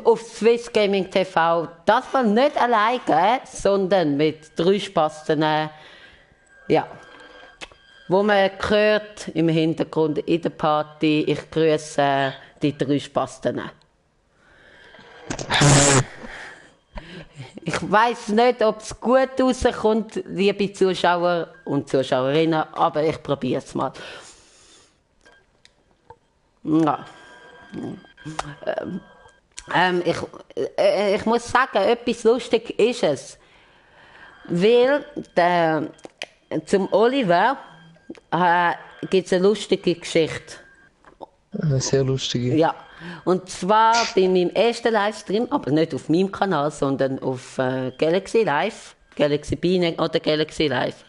auf Swiss Gaming TV, das war nicht alleine, sondern mit 3 Spasten, ja, wo man hört im Hintergrund in der Party. Ich grüße die 3 Spasten. Ich weiß nicht, ob es gut rauskommt, liebe Zuschauer und Zuschauerinnen, aber ich probiere es mal. Ja. Ich muss sagen, etwas lustig ist es. Weil zum Oliver gibt es eine lustige Geschichte. Eine sehr lustige. Ja, und zwar bei meinem ersten Livestream, aber nicht auf meinem Kanal, sondern auf Galaxy Live, Galaxy Biene oder Galaxy Live.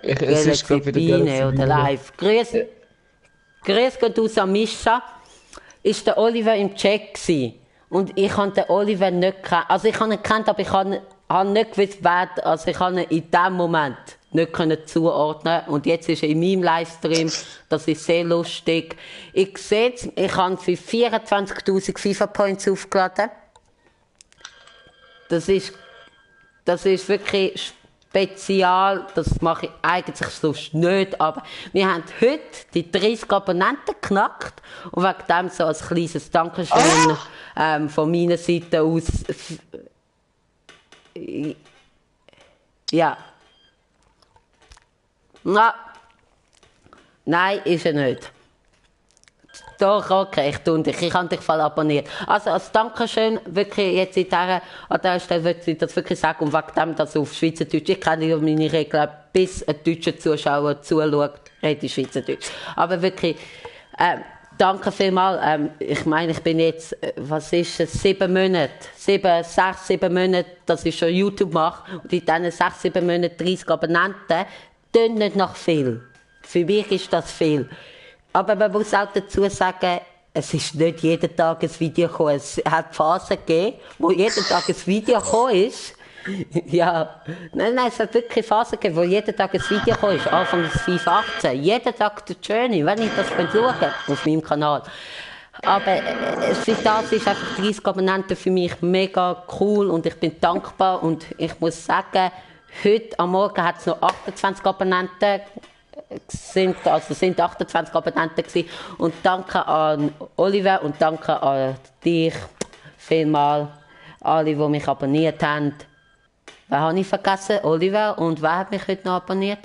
Es ist Galaxy gerade wieder Biene Galaxy oder Biene. Live. Grüß Gott aus an Mischa. Ist der Oliver im Chat gsi. Und ich habe den Oliver nicht gekannt. Also ich habe ihn gekannt, aber ich habe nicht gewusst, wer, also ich habe ihn in dem Moment nicht können zuordnen. Und jetzt ist er in meinem Livestream. Das ist sehr lustig. Ich sehe es, ich habe für 24.000 FIFA Points aufgeladen. Das ist wirklich spezial. Das mache ich eigentlich sonst nicht. Aber wir haben heute die 30 Abonnenten geknackt. Und wegen dem so als kleines Dankeschön von meiner Seite aus. Ja. Na. Nein, ist er nicht. Doch, okay, ich tue dich. Ich habe dich voll abonniert. Also als Dankeschön, wirklich jetzt an dieser Stelle würde ich das wirklich sagen, und wegen dem, dass auf Schweizerdeutsch, ich kenne ja meine Regeln, bis ein deutscher Zuschauer zuschaut, rede ich Schweizerdeutsch. Aber wirklich, danke vielmals. Ich meine, ich bin jetzt, was ist es, 7 Monate, 6, 7 Monate, dass ich schon YouTube mache, und in diesen 6, 7 Monaten 30 Abonnenten, tönt nicht nach viel. Für mich ist das viel. Aber man muss auch dazu sagen, es ist nicht jeden Tag ein Video gekommen. Es hat Phasen gegeben, wo jeden Tag ein Video gekommen ist. Ja, nein, es hat wirklich Phasen gegeben, wo jeden Tag ein Video gekommen ist. Anfang des FIFA 18. Jeden Tag der Journey, wenn ich das schaue, auf meinem Kanal. Aber für das ist einfach 30 Abonnenten für mich mega cool und ich bin dankbar. Und ich muss sagen, heute am Morgen hat es noch 28 Abonnenten. Sind 28 Abonnenten gewesen. Und danke an Oliver und danke an dich vielmals, alle, die mich abonniert haben. Wer habe ich vergessen? Oliver. Und wer hat mich heute noch abonniert?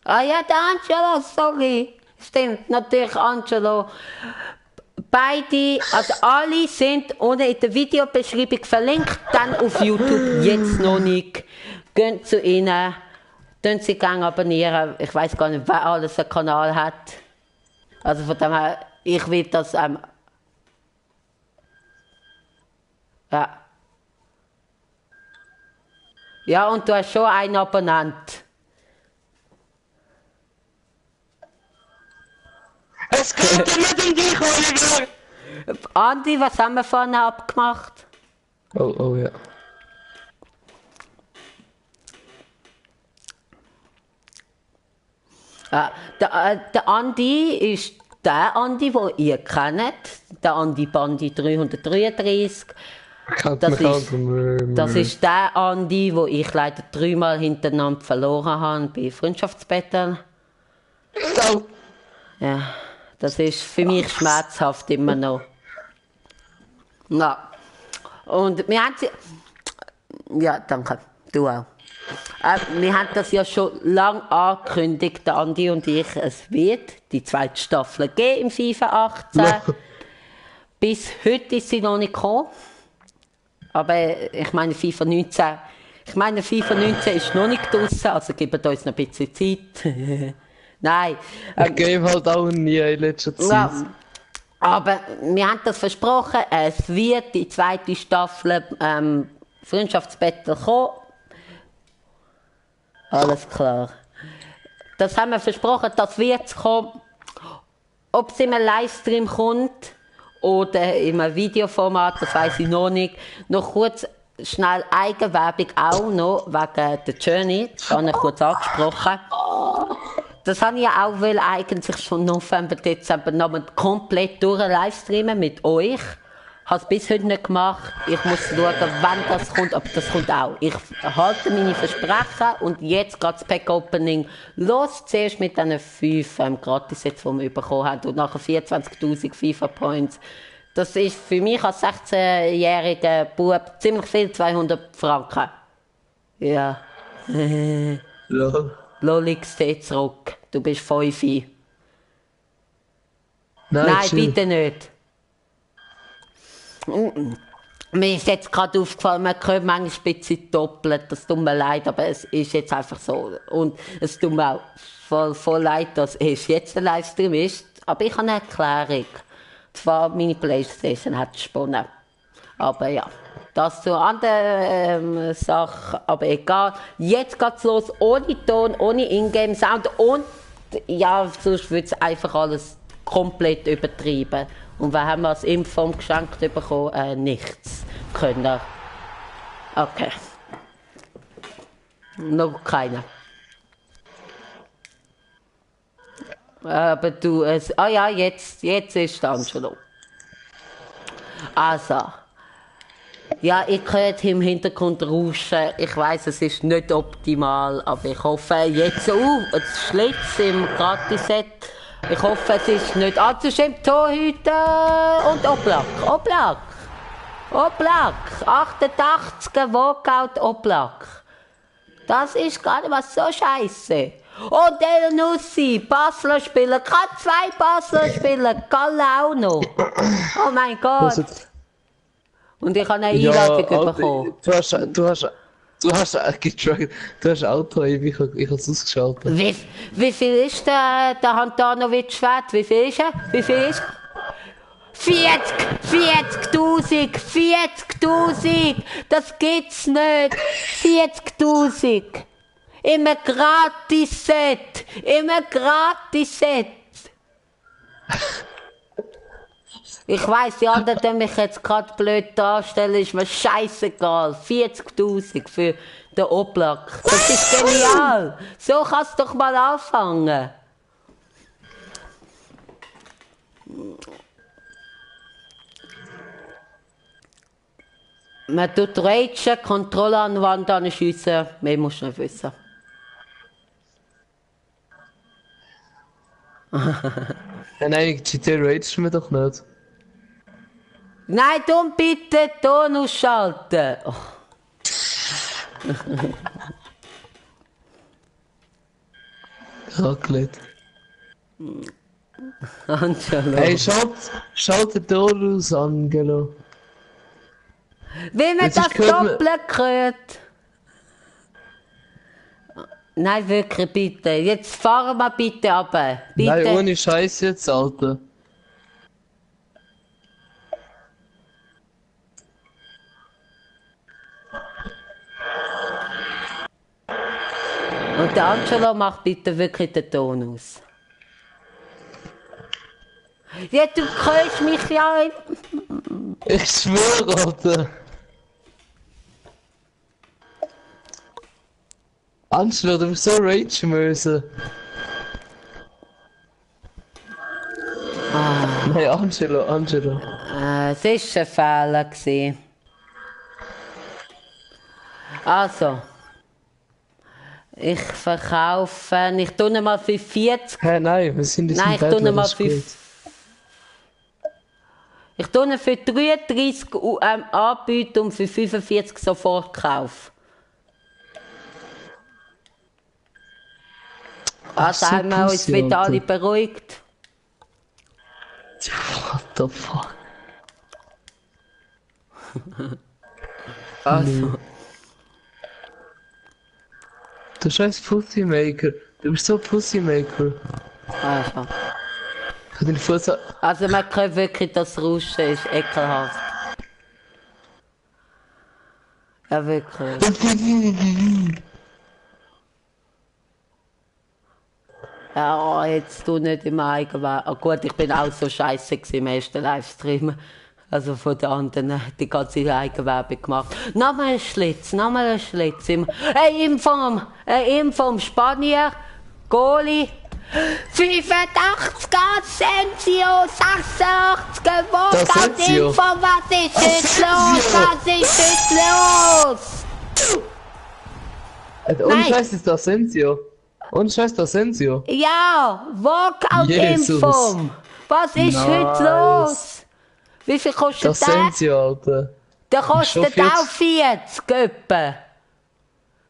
Ah ja, der Angelo, sorry. Stimmt, natürlich Angelo. Beide, also alle sind unten in der Videobeschreibung verlinkt, dann auf YouTube jetzt noch nicht. Geht zu ihnen. Tun Sie gerne abonnieren. Ich weiß gar nicht, wer alles einen Kanal hat. Also von dem her, ich will das ja. Ja, und du hast schon einen Abonnent. Es geht nicht um dich, Oliver! Andi, was haben wir vorhin abgemacht? Oh ja. Ja, der Andi ist der Andi, den ihr kennt. Der Andi Bandi 333. Das ist der Andi, den ich leider 3-mal hintereinander verloren habe bei Freundschaftsbetteln. So. Ja, das ist für mich schmerzhaft immer noch. Ja. Und wir haben sie. Ja, danke. Du auch. Wir haben das ja schon lange angekündigt, der Andi und ich. Es wird die 2. Staffel geben im FIFA 18. Bis heute ist sie noch nicht gekommen. Aber ich meine FIFA 19. FIFA 19 ist noch nicht draussen, also gebt uns noch ein bisschen Zeit. Nein. Ich gebe halt auch nie in letzter Zeit. Ja, aber wir haben das versprochen, es wird die 2. Staffel Freundschaftsbattle kommen. Alles klar. Das haben wir versprochen, das wird kommen. Ob es in einem Livestream kommt oder in einem Videoformat, das weiß ich noch nicht. Noch kurz schnell Eigenwerbung auch noch wegen der Journey. Das habe ich kurz angesprochen. Das habe ich ja auch eigentlich schon November, Dezember nochmal komplett durch livestreamen mit euch. Habe es bis heute nicht gemacht. Ich muss schauen, wann das kommt, aber das kommt auch. Ich halte meine Versprechen und jetzt geht das Pack-Opening los. Zuerst mit diesen 5 Gratis-Sets, die wir bekommen haben und nachher 24'000 FIFA-Points. Das ist für mich als 16-jähriger Bub ziemlich viel, 200 Franken. Ja. Lol. Lolix zurück. Du bist 5. Nein, chill. Bitte nicht. Mir ist jetzt gerade aufgefallen, man könnte manchmal ein bisschen doppelt. Das tut mir leid, aber es ist jetzt einfach so. Und es tut mir auch voll leid, dass es jetzt ein Livestream ist. Aber ich habe eine Erklärung. Zwar meine Playstation hat gesponnen. Aber ja, das zu anderen Sachen, aber egal. Jetzt geht's los, ohne Ton, ohne Ingame-Sound und ja, sonst würde es einfach alles komplett übertrieben. Und wir haben als Impfung geschenkt bekommen? Nichts können. Okay. Noch keiner. Aber du, ja, jetzt ist dann schon. Also. Ja, ich könnte im Hintergrund rauschen. Ich weiss, es ist nicht optimal, aber ich hoffe jetzt es Schlitz im Gratis-Set. Ich hoffe, es ist nicht allzu schlimm. Torhüter und Oblak. 88 Walkout Oblak. Das ist gar nicht was so scheiße. Und El Nussi, Basler Spieler, gerade 2 Basler Spieler, Galle auch noch. Oh mein Gott. Und ich habe eine Einladung bekommen. Du hast Auto, ich habe es ausgeschaltet. Wie viel ist der Handanovic wert? Wie viel ist er? 40'000! Das gibt's nicht! 40'000! Immer Gratis-Set! Ich weiss, die anderen die mich jetzt gerade blöd darstellen, ist mir scheißegal. 40'000 für den Oblak. Das ist genial! So kannst du doch mal anfangen. Man tut Ragen, Kontrolle an die Wand anschiessen, mehr musst du nicht wissen. Nein, GT ragest du mir doch nicht. Nein, du bitte Ton ausschalten. Oh. Angelegt. Angelo. Hey, schalt den Ton aus, Angelo. Wie man Jetzt das ist gehört, doppelt hört. Nein, wirklich, bitte. Jetzt fahren wir bitte runter. Bitte. Nein, ohne Scheiß jetzt, Alter. Und der Angelo macht bitte wirklich den Ton aus. Ja, du hörst mich ja. Ich schwöre, Alter. Angelo, du bist so ragen müssen. Nein, Angelo. Es war ein Fehler gewesen. Also. Ich verkaufe. Ich tue mal für 40. Hä, nein, wir sind Nein, ich tue mal für. gut. Ich tue für 33 anbieten und für 45 sofort kaufen. Also so haben wir uns Pussy, wieder alle Alter. beruhigt. What the fuck? Also. Du scheiß Pussymaker. Du bist so Pussymaker. Also. Ich hab den Fuß. Also man kann wirklich das Rauschen, ist ekelhaft. Ja, wirklich. Ja, jetzt tu nicht im Eigenweg. Ah, gut, ich bin auch so scheiße im ersten Livestream. Also von den anderen die ganze Eigenwerbung gemacht. Nochmal ein Schlitz. Info Spanier, Goalie, 85 Asensio, 86 Gewalt, Asensio. was ist jetzt los? Was ist jetzt los? Ohne Nein. Scheiß ist das Asensio. Ohne Scheiß das Asensio. Ja, Walkout-Info. Jesus. Was ist Nice. heute los? Wie viel kostet Das der? Asensio, Alter. Der kostet Schon auch 40 Göppen.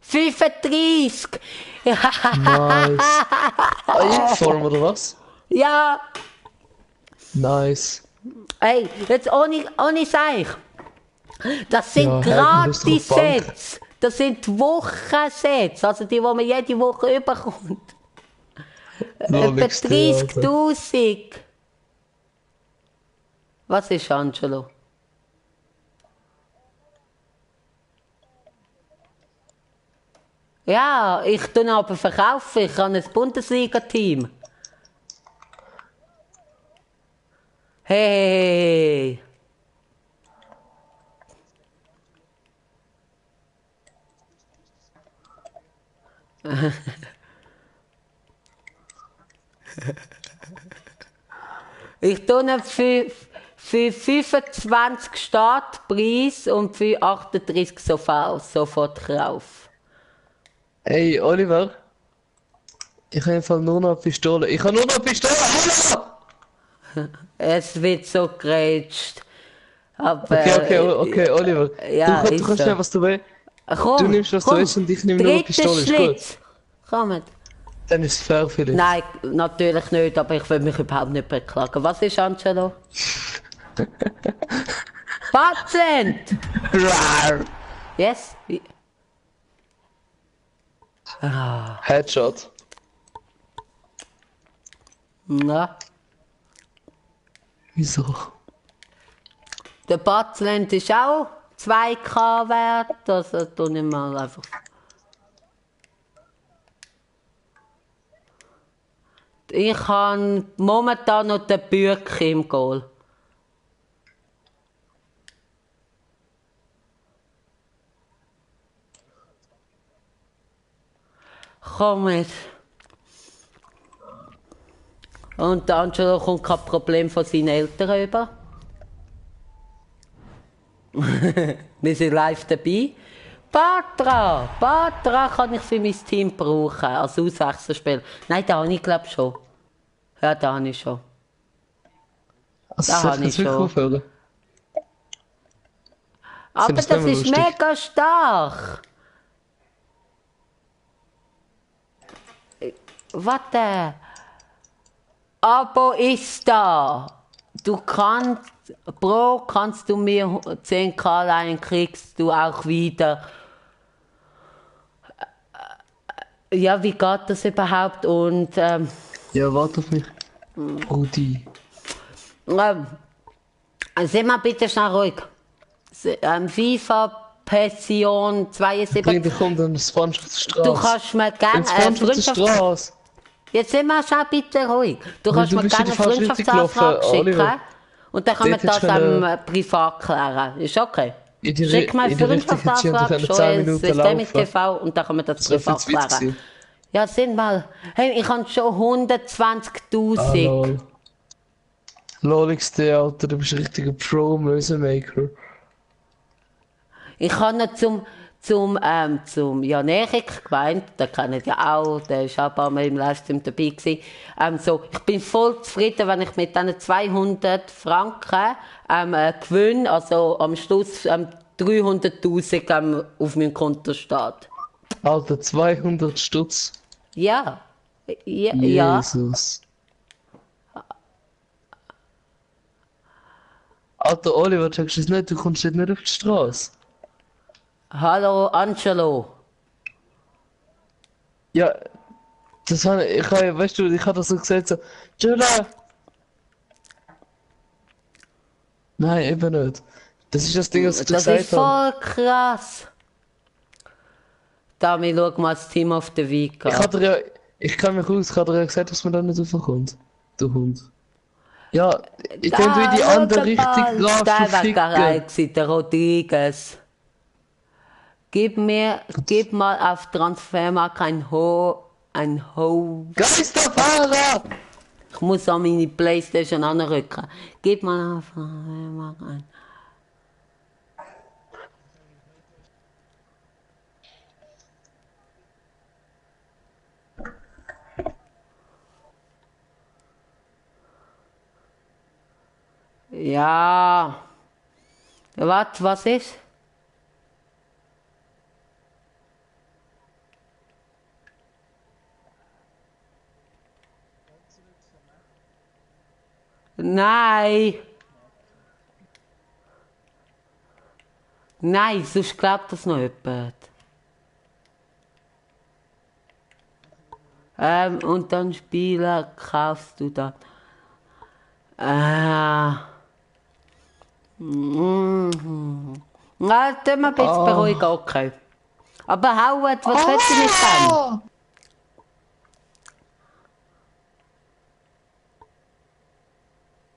35. Nice. Form oder was? Ja, Nice. hey, jetzt ohne Seich. Das sind Ja, halt, du bist drauf Bank. Gratis-Sets. Das sind Wochensets. Also die man jede Woche überkommt. Etwa Lolix, Alter. 30.000. Was ist, Angelo? Ja, ich tue aber verkaufen. Ich habe ein Bundesliga-Team. Hey. Ich tue ihn für 25 Startpreis und für 38 sofort Kauf. Ey, Oliver. Ich habe einfach nur noch eine Pistole. Ich habe nur noch eine Pistole! Hallo! Es wird so gerätscht. Aber, Okay, Oliver. ja, du ist kannst so. nehmen, was du willst. Komm, Du nimmst, was du komm. willst und ich nehme nur eine Dritter Pistole, ist Schlitz. Kommt. Dann ist es fair vielleicht. Nein, natürlich nicht, aber ich will mich überhaupt nicht beklagen. Was ist, Angelo? Patient! Rar. Yes? Headshot. Na, Wieso? der Patient ist auch 2K wert, also tue ich mal einfach. Ich habe momentan noch den Bürki im Goal. Komm mit. Und der Angelo kommt kein Problem von seinen Eltern über. Wir sind live dabei. Batra kann ich für mein Team brauchen, als Auswechselspieler. Nein, da habe ich glaube schon. Ja, da habe ich schon. Also, Da soll habe ich ich das wirklich schon. aufhören? Aber das das nicht ist mehr lustig? mega stark. Warte. Abo ist da. Du kannst, kannst du mir 10K leihen, kriegst du auch wieder. Ja, wie geht das überhaupt? Und Ja, warte auf mich. Rudi. seh mal bitte schnell ruhig. FIFA Passion 72. Bring dich um, dann spawnst du auf der Straße. Du kannst mir gerne Dann spawnst du auf der Straße. Jetzt sind wir schon bitte ruhig. Du Aber kannst du mir bist in gerne die eine falsche Richtung Freundschaftsanfrage gelaufen, schicken. Oliver. Und dann können wir Dort hättest das du können- privat klären. Ist okay. In die Schick mir eine in die Richtung hättest du Freundschaftsanfrage, können 10 schon Minuten Systemic laufen. TV und dann können wir das Das wäre privat viel zu weit klären. gewesen. Ja, sind mal. Hey, ich habe schon 120.000. Lol. Lolix, der Alter, du bist ein richtiger Pro-Mösemaker. Ich habe noch zum Jan-Erik gemeint, der kennt ja auch, der ist auch ein paar Mal im Livestream dabei gewesen. Ich bin voll zufrieden, wenn ich mit diesen 200 Franken gewinne, also am Schluss 300.000 auf meinem Konto steht. Alter, 200 Stutz. Ja. Ja. Jesus. Alter Oliver, checkst du es nicht? Du kommst dort nicht auf die Straße. Hallo Angelo. Ja, das habe weißt du, ich habe das so gesagt, so, Jula! Nein, eben nicht. Das ist das Ding, was ich dir Das gesagt ist habe. voll krass. Dami, schau mal das Team auf der Vika. Ich kann mich aus, ich habe dir ja gesagt, dass man da nicht raufkommt. Du Hund. Ja, ich Da, denke, du in die andere schau Richtung mal, gehst, der du war geil Ficken. gewesen, der Rodriguez. Gib mal auf Transfermarkt ein Ein Ho. Geisterfahrer! Ich muss an meine Playstation anrücken. Gib mal einfach ein. Ja. Was ist? Nein. Nein, sonst glaubt das noch jemand. Und dann Spiele kaufst du da. Na, tun wir ein bisschen beruhigen, okay. Aber Howard, was willst du mit dem?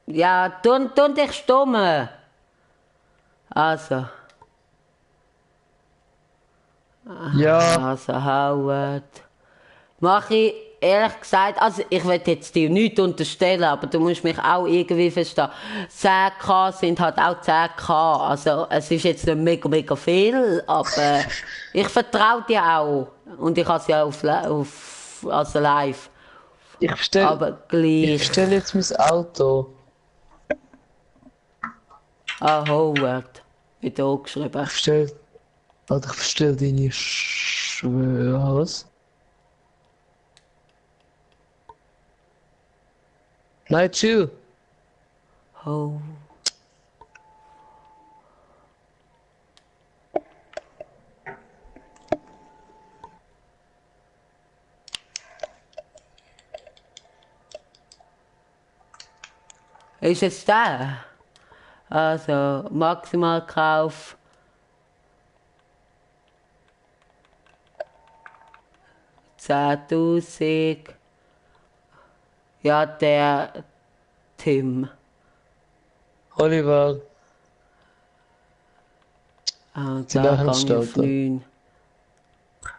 Ja, tun dich stumm. Also. Ja, Also, Howard. Mach ich, ehrlich gesagt, also ich will jetzt dir nichts unterstellen, aber du musst mich auch irgendwie verstehen. 10k sind halt auch 10k. Also, es ist jetzt nicht mega viel, aber ich vertraue dir auch. Und ich habe es ja also live. ich Aber gleich. bestell jetzt mein Auto. Ah, Howard. Wird auch geschrieben. Ich bestell deine was? Nein, chill. Oh. Ist es der? Also, Maximalkauf. $10.000. Ja, der Tim. Oliver, Und die da Lachen gang ich auf starten. 9.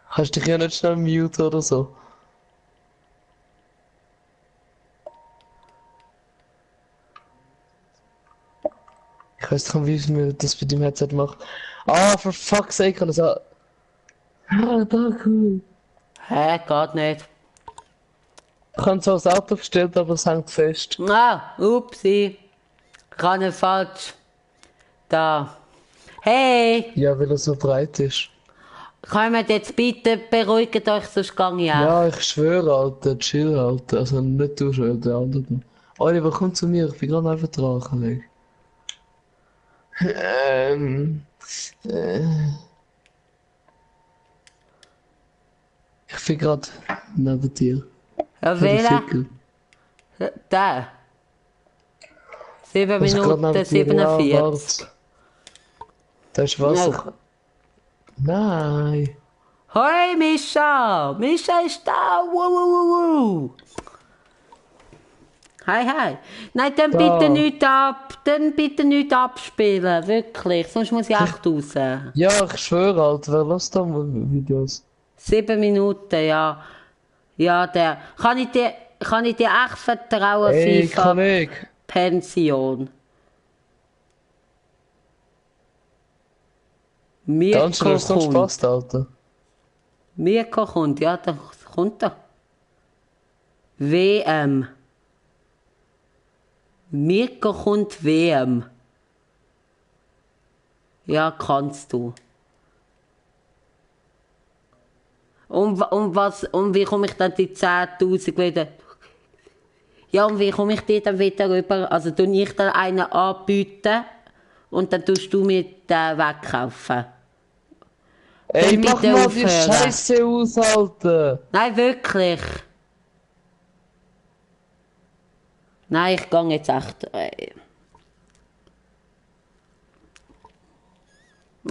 Hast dich ja nicht schnell mute oder so. Ich weiß nicht, wie man das mit dem Headset macht. Ah, for fuck's sake, kann das auch. Ah, da cool. Hä, geht nicht. Ich habe zwar das Auto bestellt, aber es hängt fest. Ah, upsi. Ich habe nicht falsch. Da. Hey, Ja, weil er so breit ist. kommt jetzt bitte, beruhigt euch, sonst gang ich auch. Ja, ich schwöre, Alter, chill, Alter. Also nicht du schon, der andere. Oliver, komm zu mir, ich bin gerade einfach dran, Kollege. Äh, ich bin gerade neben dir. Ja, Für den wählen. Fickel. Da. 7 Ich gerade Minuten neben dir, ja, 47. warte. Da ist Wasser. Ja. Nein. Hoi, Mischa! Mischa ist da! Wuh. Hi. Nein, dann Da. bitte nicht dann bitte nicht abspielen, wirklich, sonst muss ich echt raus. Ja, ich schwöre, Alter, wer lässt da Videos? 7 Minuten, ja. Ja, der. Kann ich dir echt vertrauen, Ey, FIFA Kollege. Pension? Ganz schön, Mirko hast du so kommt. Spaß, Alter. Mirko kommt, ja, da kommt er. WM. Mirko kommt WM. Ja, kannst du. Und wie komme ich dann die 10.000 wieder? Ja, und wie komme ich die dann wieder rüber? Also tue ich dann einen anbieten und dann tust du mir den wegkaufen. Ey, Dann mach bitte mal die aufhören. Scheiße aus, Alter. Nein, wirklich. Nein, ich gehe jetzt echt.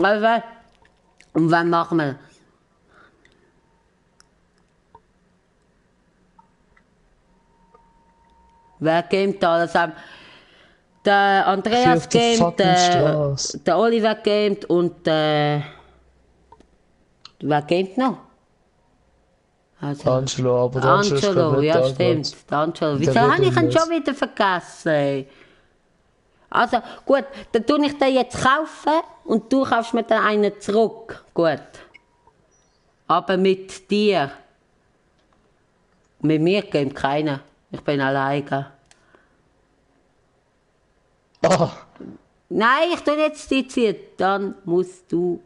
Also, und wann machen wir? Wer gamet alles? Der Andreas auf der gamet, fucking Straße. der Oliver gamet und wer gamet noch? Also, Angelo, aber der Angelo ist glaub Angelo, nicht ja da, stimmt. glaub's. Der Angelo. Der Wieso wird habe ich ihn anders. schon wieder vergessen? Also, gut, dann tue ich den jetzt kaufen und du kaufst mir dann einen zurück. Gut. Aber mit dir. Mit mir geht keiner. Ich bin alleine. Ah, Nein, ich tue jetzt die ziehen. Dann musst du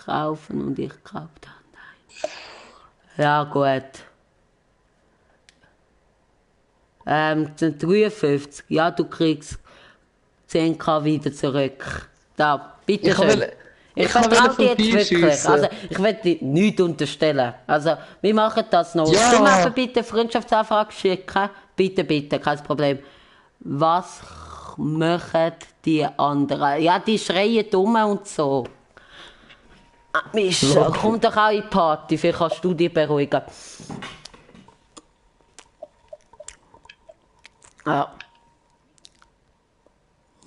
kaufen und ich kaufe dann. Ja, gut. 53. Ja, du kriegst 10k wieder zurück. Da, ich bitteschön. will, Ich ich will vertraue dir jetzt wirklich. vorbeischiessen. Also, ich will dir nichts unterstellen. Also, wir machen das noch. Ja. Du mir aber bitte eine Freundschaftsanfrage schicken. Bitte, bitte, kein Problem. Was machen die anderen? Ja, die schreien dumm und so. Mischa, Logisch. komm doch auch in die Party, vielleicht kannst du dich beruhigen. Ja.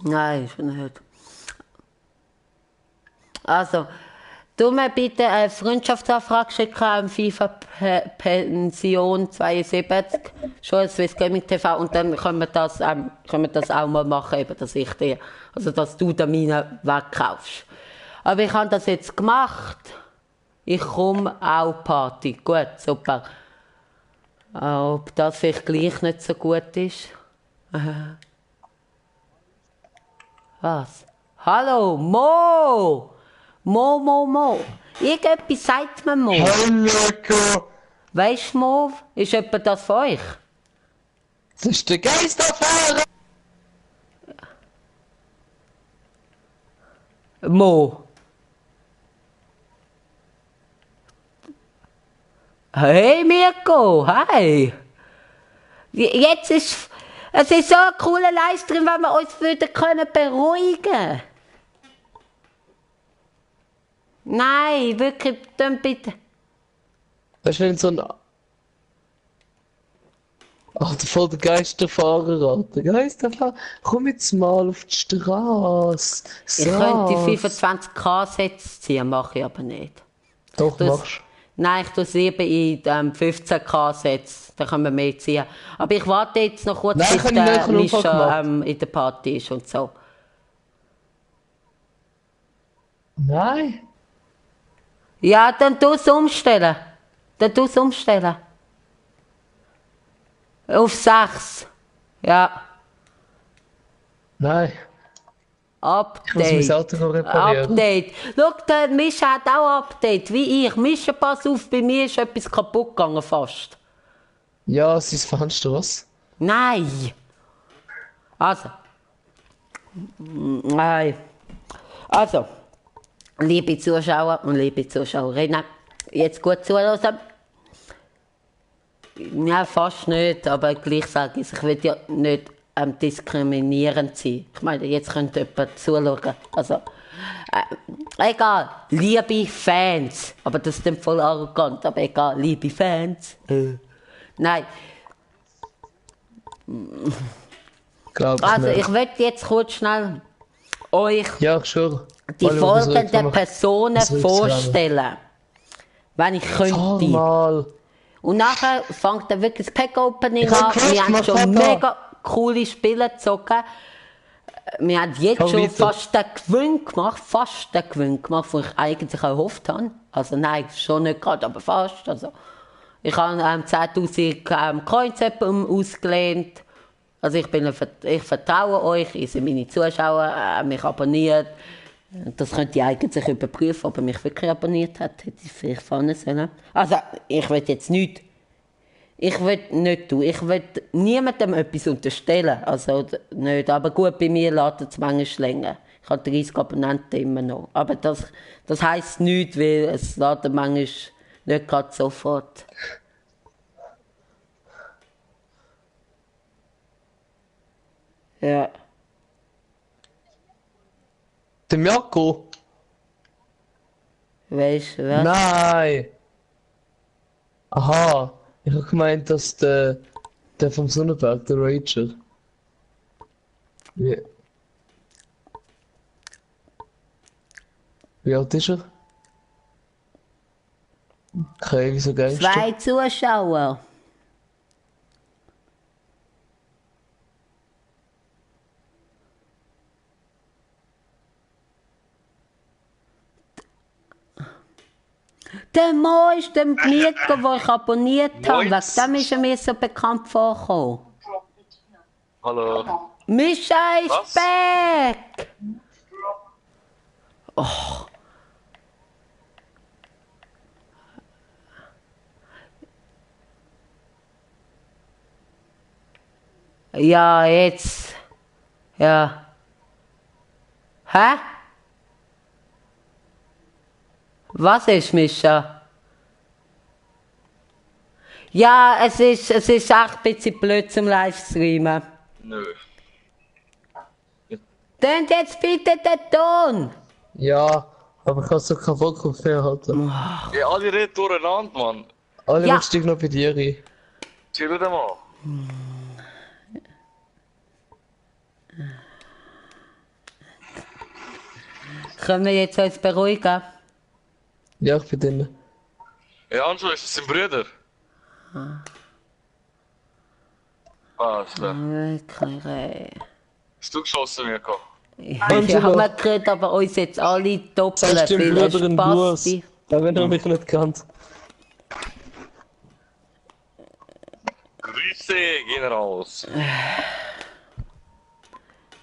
Nein, ist nicht. Also, du mir bitte eine Freundschaftsanfrage schicken an FIFA Pension 72, schon Swiss Gaming TV, und dann können wir das auch mal machen, eben, dass ich dir, also dass du den meinen wegkaufst. Aber ich habe das jetzt gemacht. Ich komme auch Party. Gut, super. Ob das vielleicht gleich nicht so gut ist? Was? Hallo, Mo! Mo. Irgendetwas sagt mir Mo. Hallo, Weisst du, Mo? Ist etwa das von euch? das ist der Geisterfahrer! Mo. Hey Mirko, hi! Jetzt ist... Es ist so ein cooler Livestream, wenn wir uns wieder beruhigen können. Nein, wirklich, dann bitte. Weißt du, wenn so ein. Ach, voll der Geisterfahrer, Alter. Geisterfahrer, komm jetzt mal auf die Straße. Ich könnte 25k Sätze ziehen, mache ich aber nicht. Doch, Das- machst Nein, ich tue es lieber in 15k Sätze, da können wir mehr ziehen. Aber ich warte jetzt noch kurz, Nein, bis ich habe der einen Unfall Mischa gemacht. in der Party ist und so. Nein. Ja, dann tu es umstellen. Auf 6. Ja, Nein. Ich muss mein Update. Auto noch reparieren. Update. Schau, der Mischa hat auch Update, wie ich. Mischa, pass auf, bei mir ist etwas kaputt gegangen fast. Ja, sein Fenster, was? Nein. Also. Nein. Also. Liebe Zuschauer und liebe Zuschauerinnen, jetzt gut zuhören. Ja, fast nicht, aber gleich sage ich, ich will ja nicht diskriminierend sein. Ich meine, jetzt könnte jemand zuschauen. Also, egal, liebe Fans, aber das ist dann voll arrogant, aber egal, liebe Fans. Nein, Glaub ich also nicht. ich will jetzt kurz schnell euch Ja, ich schwöre. die Oliver, wieso folgenden kann man- Personen was soll ich sagen? vorstellen. Wenn ich Fahr könnte. mal. Und nachher fängt dann wirklich das Pack-Opening Ich hab an. gehört, Wir haben mach schon weiter. mega coole Spiele gezogen. Wir haben jetzt Fahr schon weiter. fast den Gewinn gemacht, den ich eigentlich auch gehofft habe. Also nein, schon nicht gerade, aber fast. Also, ich habe 10'000 Coins ausgelehnt. Also ich vertraue euch, ihr seid meine Zuschauer, mich abonniert. Das könnte ich eigentlich überprüfen, ob er mich wirklich abonniert hat. Hätte ich vielleicht fahren sollen. Also, ich will jetzt nichts. Ich will nicht tun. Ich will niemandem etwas unterstellen. Also nicht. Aber gut, bei mir lädt es manchmal länger. Ich habe 30 Abonnenten immer noch. Aber das heisst nichts, weil es lädt manchmal nicht gerade sofort. Ja. Der Mirko? Weißt du, was? Nein. Aha. Ich habe gemeint, dass der vom Sonnenberg, der Rager. Wie, wie alt ist er? Okay, wieso Gangster? 2 Zuschauer. Der Mo ist der Mirko, den ich abonniert habe. Wegen dem ist er mir so bekannt vorgekommen. Hallo. Mischa ist Was? back! Oh. Ja, jetzt. Ja. Hä? Was ist, Mischa? Ja, es ist echt ein bisschen blöd zum Livestreamen. Nö. Tönt jetzt bitte den Ton! Ja, aber ich habe so keinen Bock auf mehr halten. Ja, alle reden durcheinander, Mann. Alle Ja. ja. Steig noch bei dir rein. Chill dir mal. Können wir jetzt uns beruhigen? Ja, ich bin drin. Ja, Anjo, ist das sein Bruder? Ah, ist klar. Wirklich, ey. Hast du geschossen, Mirko? Ja, Angelo. wir kriegen aber uns jetzt alle doppelt, Sagst du dem weil Bruder ein einen Gruß? Spasti. Ja, wenn er mich nicht kennt. Grüße gehen raus.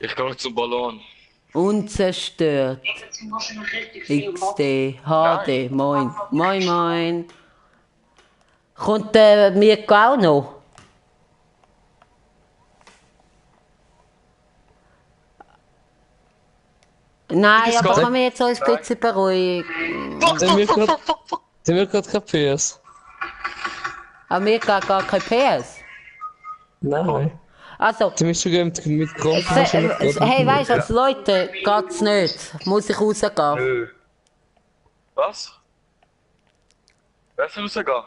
Ich gehe zum Ballon. Unzerstört. XD, HD, moin. Moin, moin. Kommt der Mirko auch noch? Nein, Ist aber gar- können wir jetzt uns ein bisschen beruhigen? Der wird gerade kein PS. Aber mir geht gar kein PS. Nein. Also, Der ist sogar mit Grund. hey, weißt du, als Leute geht's nicht. Muss ich rausgehen? Nö. Was? Wer soll rausgehen?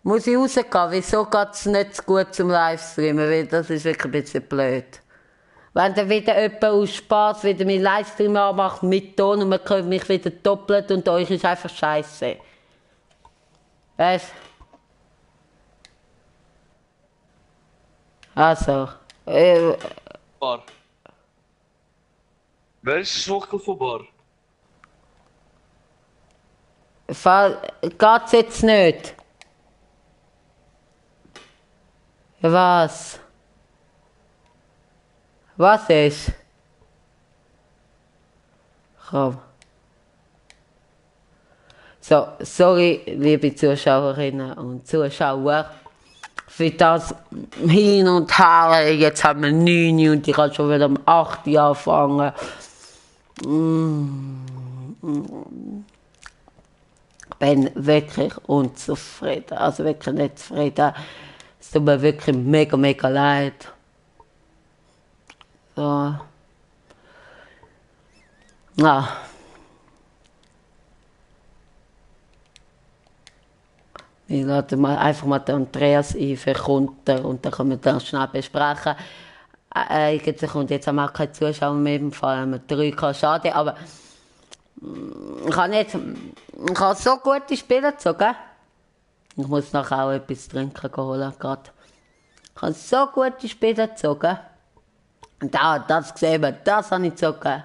Muss ich rausgehen? Wieso geht's nicht so gut zum Livestreamen? Weil das ist wirklich ein bisschen blöd. Wenn dann wieder jemand aus Spaß wieder meinen Livestream anmacht mit Ton und man hört mich wieder doppelt und euch ist einfach scheiße. Weißt du? Also, Bar. Wer ist Schwuchtel von Bar? geht's jetzt nicht? Was? Was ist? Komm. So, sorry, liebe Zuschauerinnen und Zuschauer, für das Hin und Her. Jetzt haben wir 9 Uhr und ich kann schon wieder um 8 Uhr anfangen. Ich bin wirklich unzufrieden, also wirklich nicht zufrieden. Es tut mir wirklich mega, mega leid. So. Ja. Ich lade mal einfach mal den Andreas ein für Kunden und dann können wir das schnell besprechen. Eigentlich kommt jetzt auch kein Zuschauer mehr, im Fall haben wir 3K, schade, aber ich habe so gute Spiele gezogen. Ich muss nachher auch etwas trinken holen, gerade. Ich habe so gute Spiele gezogen. Und da, das gesehen, das habe ich gezogen.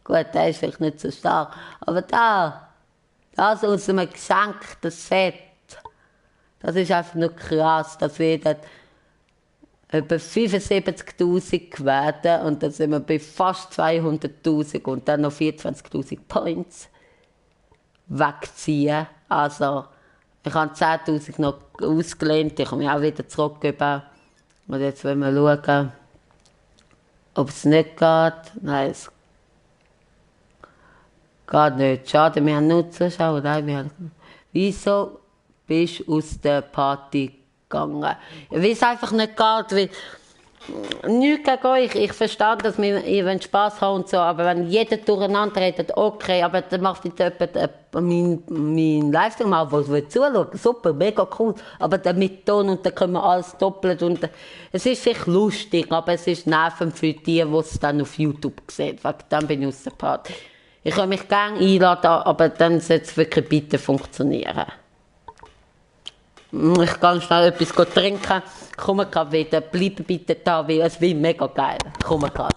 Gut, der ist vielleicht nicht so stark, aber das aus einem geschenkten Set, das ist einfach nur krass, dass wir dort etwa 75'000 gewählt und dann sind wir bei fast 200'000 und dann noch 24'000 Points wegziehen. Also, ich habe 10'000 noch ausgelehnt, ich habe mich auch wieder zurückgegeben. Und jetzt wollen wir schauen, ob es nicht geht. Nein, es geht nicht. Schade, wir haben nur Zuschauer. Nein, wieso bist du aus der Party gegangen? Ja, weil es einfach nicht geht, weil nichts gegen euch. Ich verstehe, dass ihr Spass haben und so, aber wenn jeder durcheinander redet, okay, aber dann macht nicht jemand mein Livestream auf, der zuschauen. Super, mega cool. Aber dann mit Ton und dann können wir alles doppelt. Und es ist vielleicht lustig, aber es ist nervend für die es dann auf YouTube sehen. Dann bin ich aus der Party. Ich kann mich gerne einladen, aber dann sollte es wirklich bitte funktionieren. Ich kann schnell etwas trinken. Komm gerade wieder. Bleib bitte da, weil es wird mega geil. Komm gerade.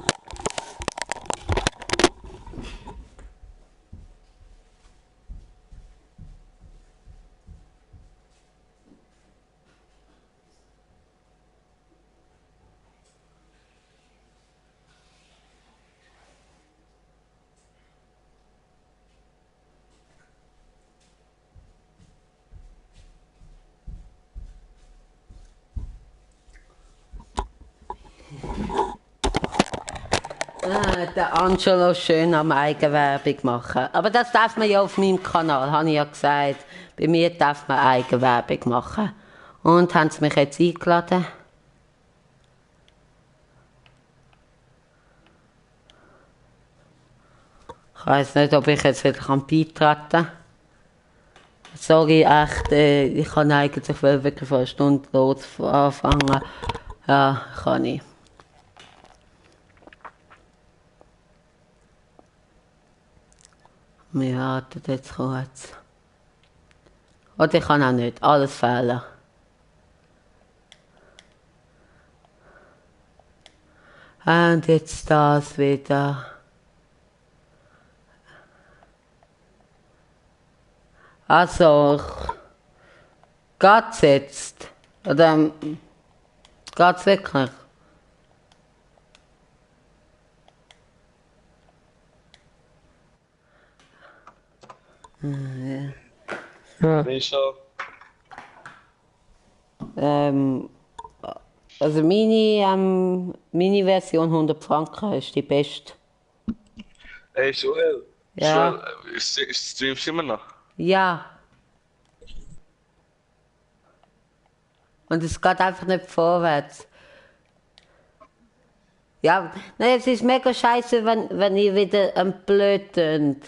Der Angelo schön am Eigenwerbung machen. Aber das darf man ja auf meinem Kanal, habe ich ja gesagt. Bei mir darf man Eigenwerbung machen. Und haben sie mich jetzt eingeladen? Ich weiss nicht, ob ich jetzt wieder beitreten kann. Sorry, echt, ich kann eigentlich wirklich vor einer Stunde los anfangen. Ja, kann ich. Wir warten jetzt kurz. Oder ich kann auch nicht, alles fehlen. Und jetzt das wieder. Also, geht's jetzt? Oder geht's wirklich? Ja. Mischa. Also meine Version 100 Franken ist die beste. Ey, Joel. Ja. Joel, streamst du immer noch? Ja. Und es geht einfach nicht vorwärts. Ja, nein, es ist mega scheiße, wenn ihr wieder blöd tönt.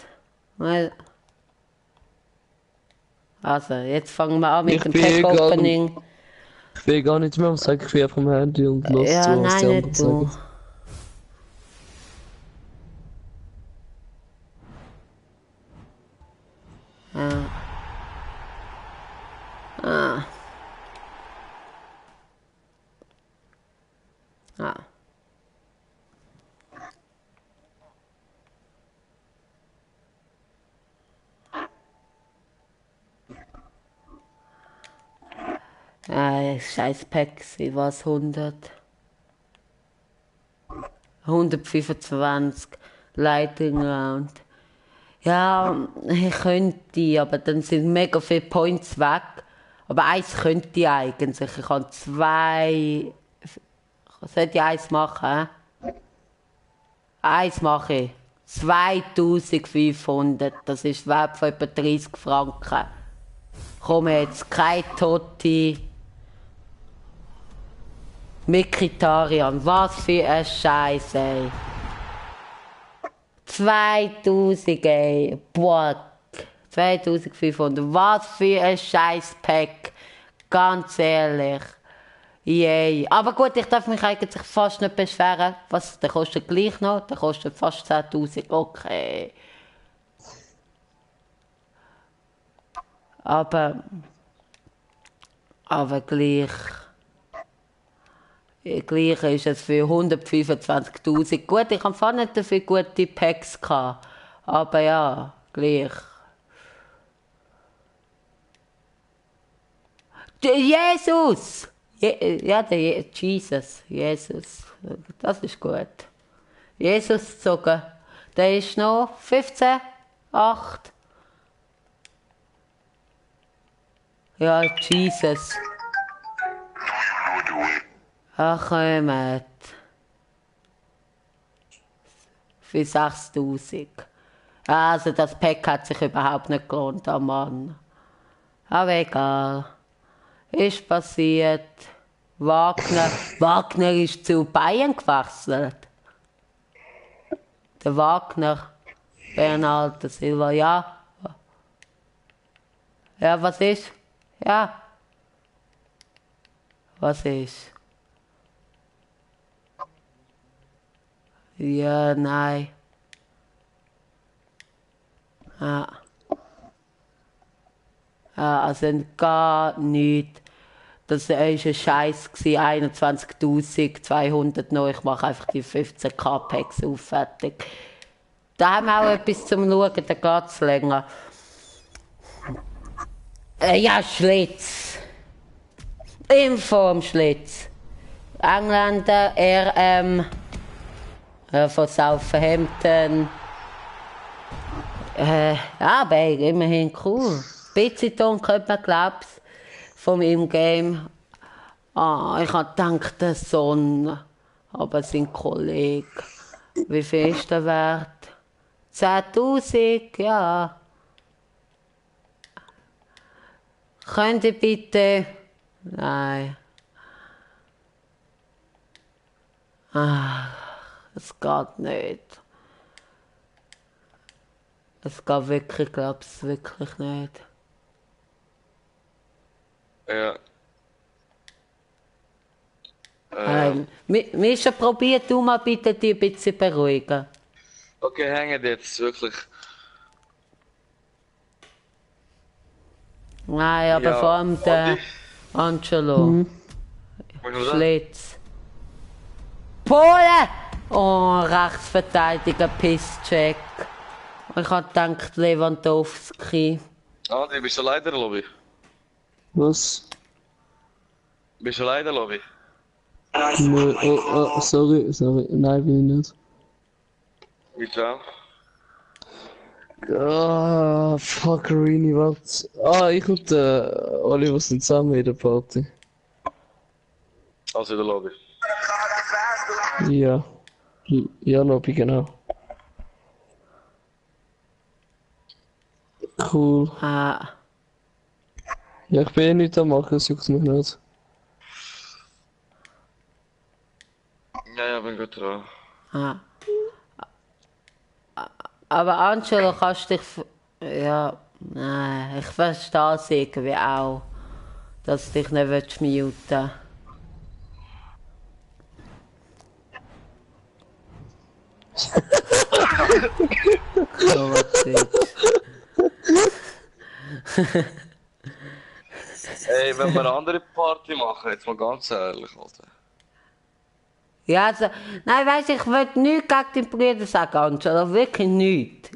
Also, jetzt fangen wir an mit Ich dem bin eh Pack-Opening. Ich will gar nichts mehr sagen, ich bin vom Handy und los Ja, zu, was die nein, anderen nicht du. sagen. Ah. Ah. Scheiß Pack, was 125 Lightning Round. Ja, ich könnte, aber dann sind mega viele Points weg. Aber eins könnte ich eigentlich. Ich kann zwei. Sollte ich eins machen? Eins mache ich. 2500. Das ist Wert von etwa 30 Franken. Komm jetzt, kein Totti. Mikritarian, was für ein Scheiß, ey. 2000, ey. Boah. 2500. Was für ein Scheiß-Pack. Ganz ehrlich. Yay. Aber gut, ich darf mich eigentlich fast nicht beschweren. Was, der kostet gleich noch? Der kostet fast 10.000. Okay. Aber gleich. Gleich ist es für 125.000. Gut, ich habe vorhin nicht dafür gute Packs gehabt. Aber ja, gleich. Jesus! Ja, Jesus. Jesus. Das ist gut. Jesus gezogen. Der ist noch 15, 8. Ja, Jesus. Ach, kommt. Für 6.000. Also, das Pack hat sich überhaupt nicht gelohnt, oh Mann. Aber egal. Ist passiert. Wagner ist zu Bayern gewechselt. Der Wagner. Bernardo Silva, ja. Ja, was ist? Ja. Was ist? Ja, nein. Also gar nichts. Das war ein Scheiß, 21.200 noch. Ich mache einfach die 15k Packs auf, fertig. Da haben wir auch etwas zum Schauen, da geht es länger. Ja, Schlitz. Info am Schlitz. Engländer, RM, von Southampton. Aber immerhin cool. Bisschen könnte man glauben, von meinem Game. Ich habe gedacht, der Son, aber sein Kollege. Wie viel ist der Wert? 10.000, ja. Könnt ihr bitte... Nein. Es geht nicht. Es geht wirklich, glaube ich, wirklich nicht. Ja. Mischa, probier du mal bitte die ein bisschen beruhigen. Okay, hängen jetzt, wirklich. Nein, aber Ja, vor allem der Andi? Angelo. Was ist das? Schlitz. Polen! Oh, Rechtsverteidiger, Pisscheck. Ich hab gedacht, Lewandowski. Andi, bist du allein in der Lobby? Was? Bist du allein in der Lobby? Nö, sorry. Nein, bin ich nicht. Wieso? Fuckerini, was? Ich und der Oliver sind zusammen in der Party. Also in der Lobby. Ja. Ja, Lobby, genau. Cool. Ah, Ja, ich bin eh nichts am machen, es juckt mich nicht. Ja, bin gut dran. ah. Aber Angelo, kannst dich... Ja, nein, ich verstehe es irgendwie auch, dass du dich nicht muten willst. So was ist. Ey, wenn wir eine andere Party machen, jetzt mal ganz ehrlich, Alter. Ja, also, nein, weißt du, ich will nichts gegen deinen Bruder sagen, Angelo, wirklich nichts.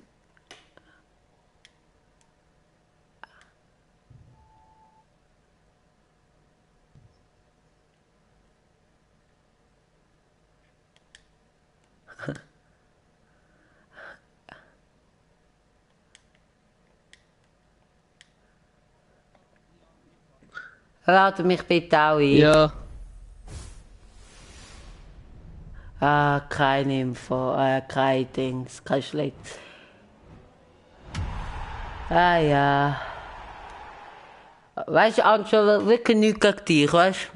Lade mich bitte auch ein. Ja. Kein Info, kein Dings, kein Schlitz. Ja. Weißt du, Angelo, wirklich nichts gegen dich, weißt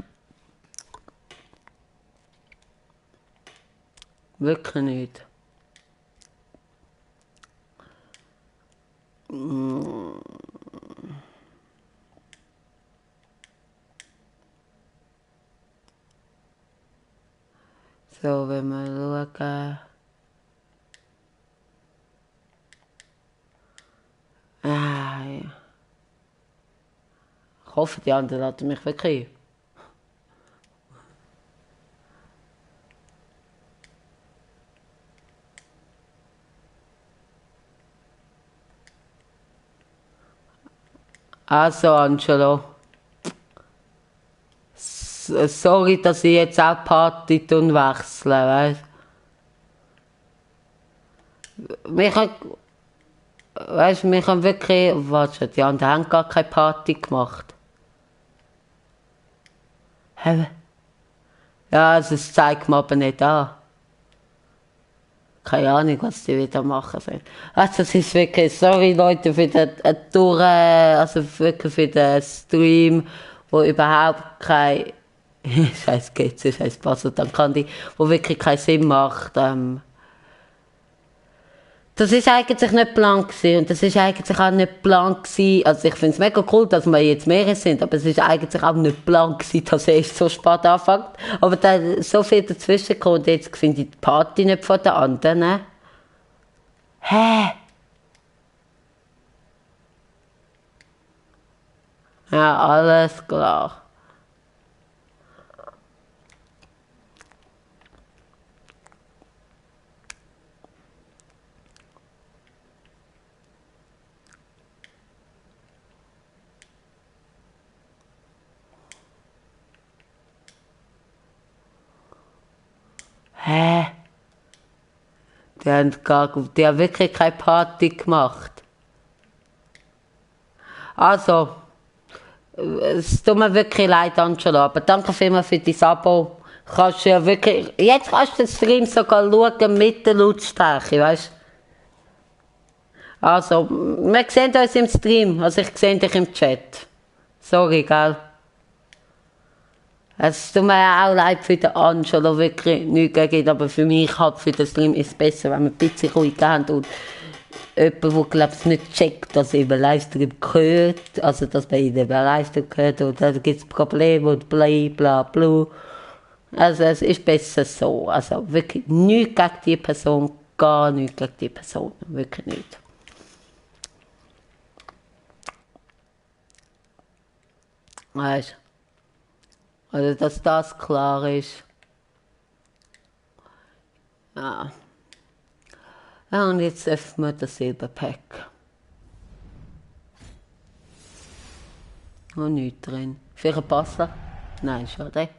du? Wirklich nicht. So, wenn wir schauen. Ja. Ich hoffe, die anderen lassen mich wirklich ein. Also, Angelo. Sorry, dass ich jetzt auch Party wechsle, weißt du? Wir haben wirklich. Warte, die anderen haben gar keine Party gemacht. Hä? Ja, also das zeigt mir aber nicht an. Keine Ahnung, was die wieder machen sollen. Also, es ist wirklich, sorry Leute für den also wirklich für den Stream, wo überhaupt kein scheiß GC, scheiß Passwort, dann kann die, wo wirklich keinen Sinn macht. Das ist eigentlich nicht blank gewesen und das ist eigentlich auch nicht blank gewesen. Also ich finde es mega cool, dass wir jetzt mehrere sind, aber es ist eigentlich auch nicht blank gewesen, dass er erst so spät anfängt. Aber da so viel dazwischen kommt, jetzt finde ich die Party nicht von den anderen. Ne? Hä? Ja, alles klar. Hä? Die haben wirklich keine Party gemacht. Also, es tut mir wirklich leid, Angela, aber danke vielmals für dein Abo. Kannst du ja wirklich, jetzt kannst du den Stream sogar schauen mit der Lautstärke, weißt du? Also, wir sehen uns im Stream, also ich sehe dich im Chat. Sorry, gell? Es tut mir auch leid für den Angelo, wirklich nichts gegen, aber für mich halt für den Stream ist es besser, wenn wir ein bisschen ruhig haben und jemand, der glaube ich nicht checkt, dass er über Livestream gehört, also dass man ihn über Livestream gehört und dann gibt es Probleme und bla bla. Also es ist besser so, also wirklich nichts gegen die Person, gar nichts gegen die Person, wirklich nicht. Weißt du? Also, dass das klar ist. Ja. Ja, und jetzt öffnen wir das Silberpack. Noch nichts drin. Vielleicht ein Passler? Nein, schade.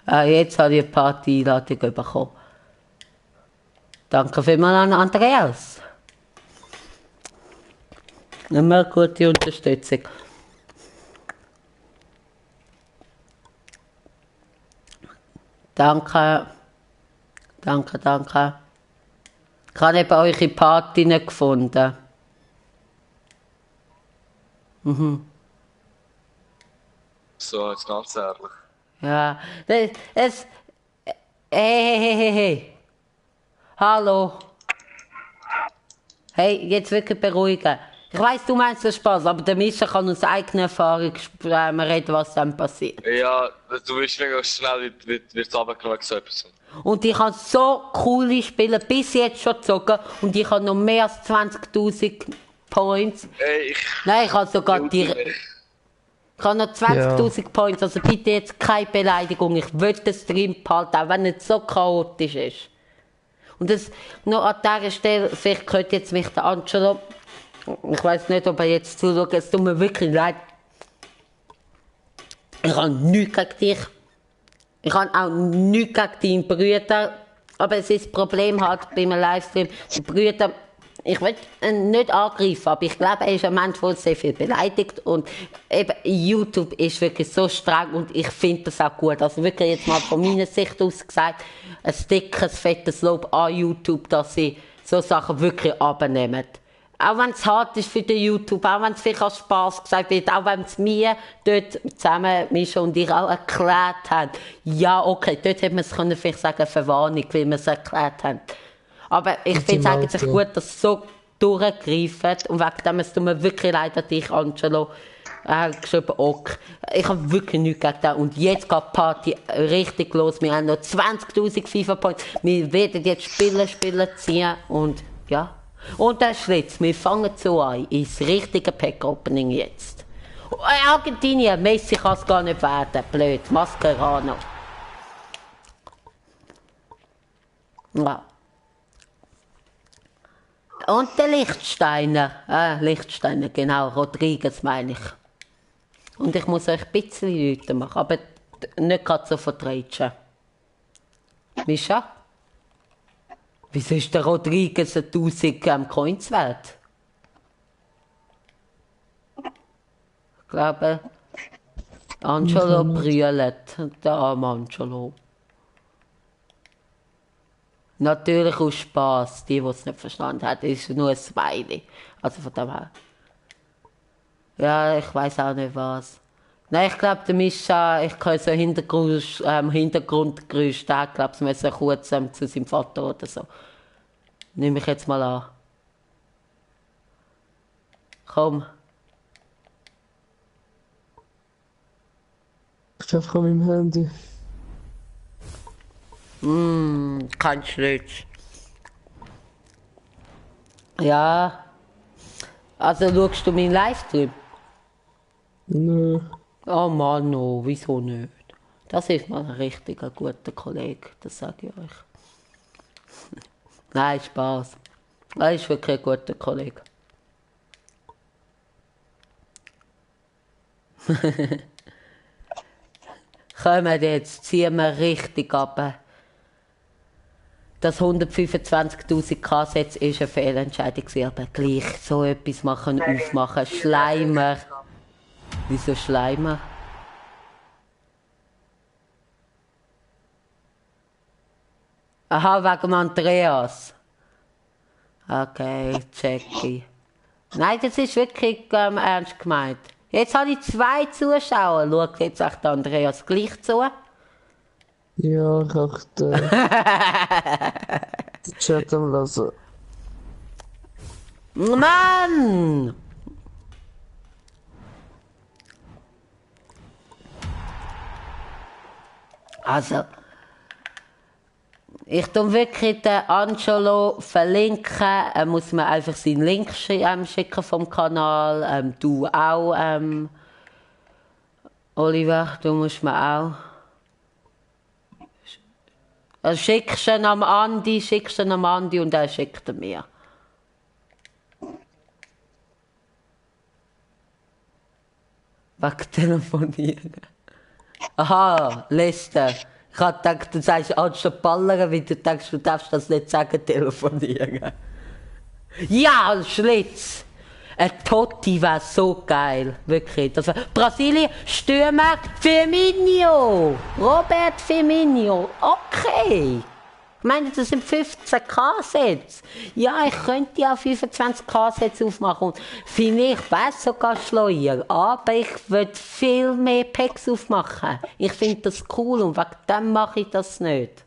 Jetzt habe ich eine Party-Einladung bekommen. Danke vielmals an Andreas. Immer gute Unterstützung. Danke. Danke, danke. Ich habe eben eure Party nicht gefunden. So, jetzt ganz ehrlich. Ja, hey. Hallo. Hey, jetzt wirklich beruhigen. Ich weiss, du meinst das Spaß, aber der Mischa kann aus eigener Erfahrung reden, was dann passiert. Ja, du willst mega schnell wird's runtergenommen wegen so etwas. Und ich habe so coole Spiele bis jetzt schon gezogen und ich habe noch mehr als 20.000 Points. Ey, Nein, ich habe sogar die... Ich habe noch 20.000 Points, also bitte jetzt keine Beleidigung. Ich will den Stream behalten, auch wenn er so chaotisch ist. Und das noch an dieser Stelle, vielleicht könnte jetzt mich der Angelo, ich weiß nicht, ob er jetzt zuschaut, es tut mir wirklich leid. Ich habe nichts gegen dich. Ich habe auch nichts gegen deinen Brüder. Aber es ist das Problem halt bei einem Livestream, die Brüder, ich will ihn nicht angreifen, aber ich glaube, er ist ein Mensch, der sehr viel beleidigt und eben YouTube ist wirklich so streng und ich finde das auch gut. Also wirklich jetzt mal von meiner Sicht aus gesagt, ein dickes, fettes Lob an YouTube, dass sie so Sachen wirklich abnehmen. Auch wenn es hart ist für den YouTube, auch wenn es vielleicht als Spass gesagt wird, auch wenn es mir dort zusammen Mischa und ich auch erklärt haben. Ja, okay, dort hätte man es können vielleicht sagen, Verwarnung, weil wir es erklärt haben. Aber ich finde es eigentlich gut, dass es so durchgreift und wegen dem, es tut mir wirklich leid an dich, Angelo. Er hat geschrieben, ok. Ich habe wirklich nichts gegen das. Und jetzt geht die Party richtig los. Wir haben noch 20.000 FIFA-Points. Wir werden jetzt spielen, ziehen und ja. Und der Schritt, wir fangen so an, ins richtige Pack-Opening jetzt. Argentinien, Messi kann es gar nicht werden, blöd, Mascherano. Ja. Und der Lichtsteiner, genau, Rodriguez meine ich. Und ich muss euch ein bisschen Leute machen, aber nicht gerade so vertretschen. Mischa? Wieso ist der Rodriguez 1000 Coins wert? Ich glaube, Angelo brüllt. Der arme Angelo. Natürlich aus Spass. Die es nicht verstanden haben, ist nur ein Smiley. Also von dem her. Ja, ich weiß auch nicht was. Nein, ich glaube, der Mischa, ich kann so Hintergrundgeräusch, der glaube ich, müssen kurz zu seinem Vater oder so. Nehme ich jetzt mal an. Komm. Ich bin einfach an meinem Handy. Kein Schlitz. Ja. Also schaust du meinen Livestream? Nö. Oh Mann, no, wieso nicht? Das ist mal ein richtiger guter Kollege, das sage ich euch. Nein, Spaß. Er ist wirklich ein guter Kollege. Kommen jetzt, ziehen wir richtig ab. Das 125'000 K-Sätze ist eine Fehlentscheidung, aber gleich so etwas machen, aufmachen. Schleimer. Wieso Schleimer? Aha, wegen Andreas. Okay, checki. Nein, das ist wirklich ernst gemeint. Jetzt habe ich 2 Zuschauer. Schaut jetzt auch der Andreas gleich zu. Ja, ich auch den Chat am Lassen. Mann! Also, ich tue wirklich den Angelo verlinken. Er muss mir einfach seinen Link schicken vom Kanal. Du auch, Oliver, du musst mir auch. Also schickst du ihn am Andi und er schickt ihn mir. Wegen telefonieren. Aha, Lester. Ich habe gedacht, du sagst anstatt ballern, weil du denkst, du darfst das nicht sagen, telefonieren. Ja, Schlitz! Ein Totti wäre so geil, wirklich. Das wär Brasilien, Stürmer, Firmino! Robert Firmino, okay! Ich meine, das sind 15 K-Sätze. Ja, ich könnte ja 25 K-Sätze aufmachen und vielleicht wäre es sogar schleuer. Aber ich würde viel mehr Packs aufmachen. Ich finde das cool und wegen dem mache ich das nicht.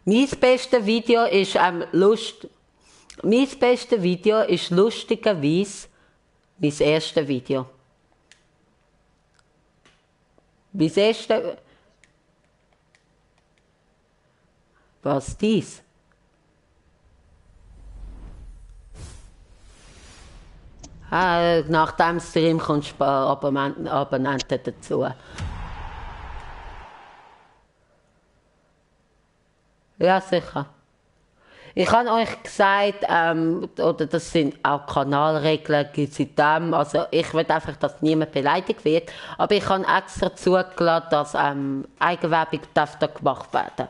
Mein bestes Video ist lustigerweise mein erstes Video. Mein erstes... Was dies? Nach dem Stream kommst du Abonnenten dazu. Ja, sicher. Ich habe euch gesagt, oder das sind auch Kanalregeln, gibt es in dem, also ich will einfach, dass niemand beleidigt wird, aber ich habe extra zugelassen, dass Eigenwerbung darf da gemacht werden.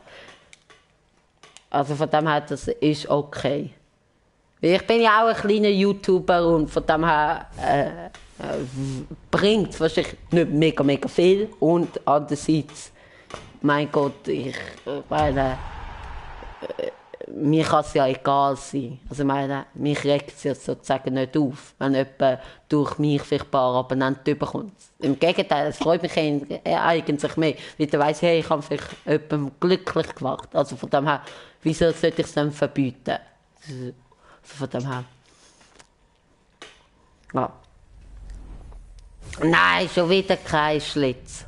Also von dem her, das ist okay. Ich bin ja auch ein kleiner YouTuber und von dem her bringt es wahrscheinlich nicht mega viel und andererseits, mein Gott, ich meine, mir kann es ja egal sein. Also meine, mich regt es ja sozusagen nicht auf, wenn jemand durch mich vielleicht ein paar Abonnenten bekommt. Im Gegenteil, es freut mich eigentlich mehr, weil ich weiss, hey, ich habe vielleicht jemanden glücklich gemacht. Also von dem her, wieso sollte ich es dann verbieten? Also von dem her. Ja. Nein, schon wieder kein Schlitz.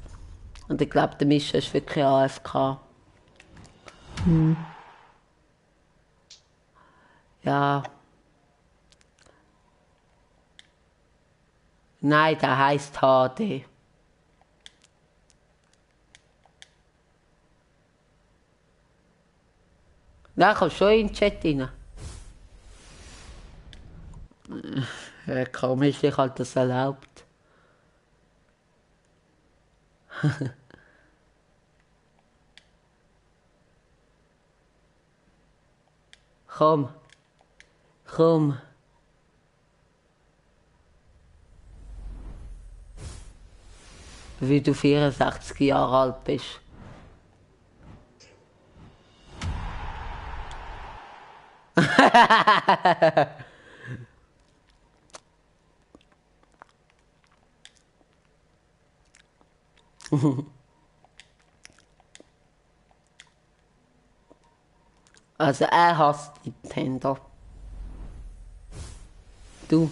Und ich glaube, der Mischa ist wirklich AFK. Ja. Nein, der heisst HD. Ja, komm schon in den Chat rein. Ja, kaum ist sich halt das erlaubt. Komm. Komm. Wie du 64 Jahre alt bist. Also er hasst Nintendo. Du.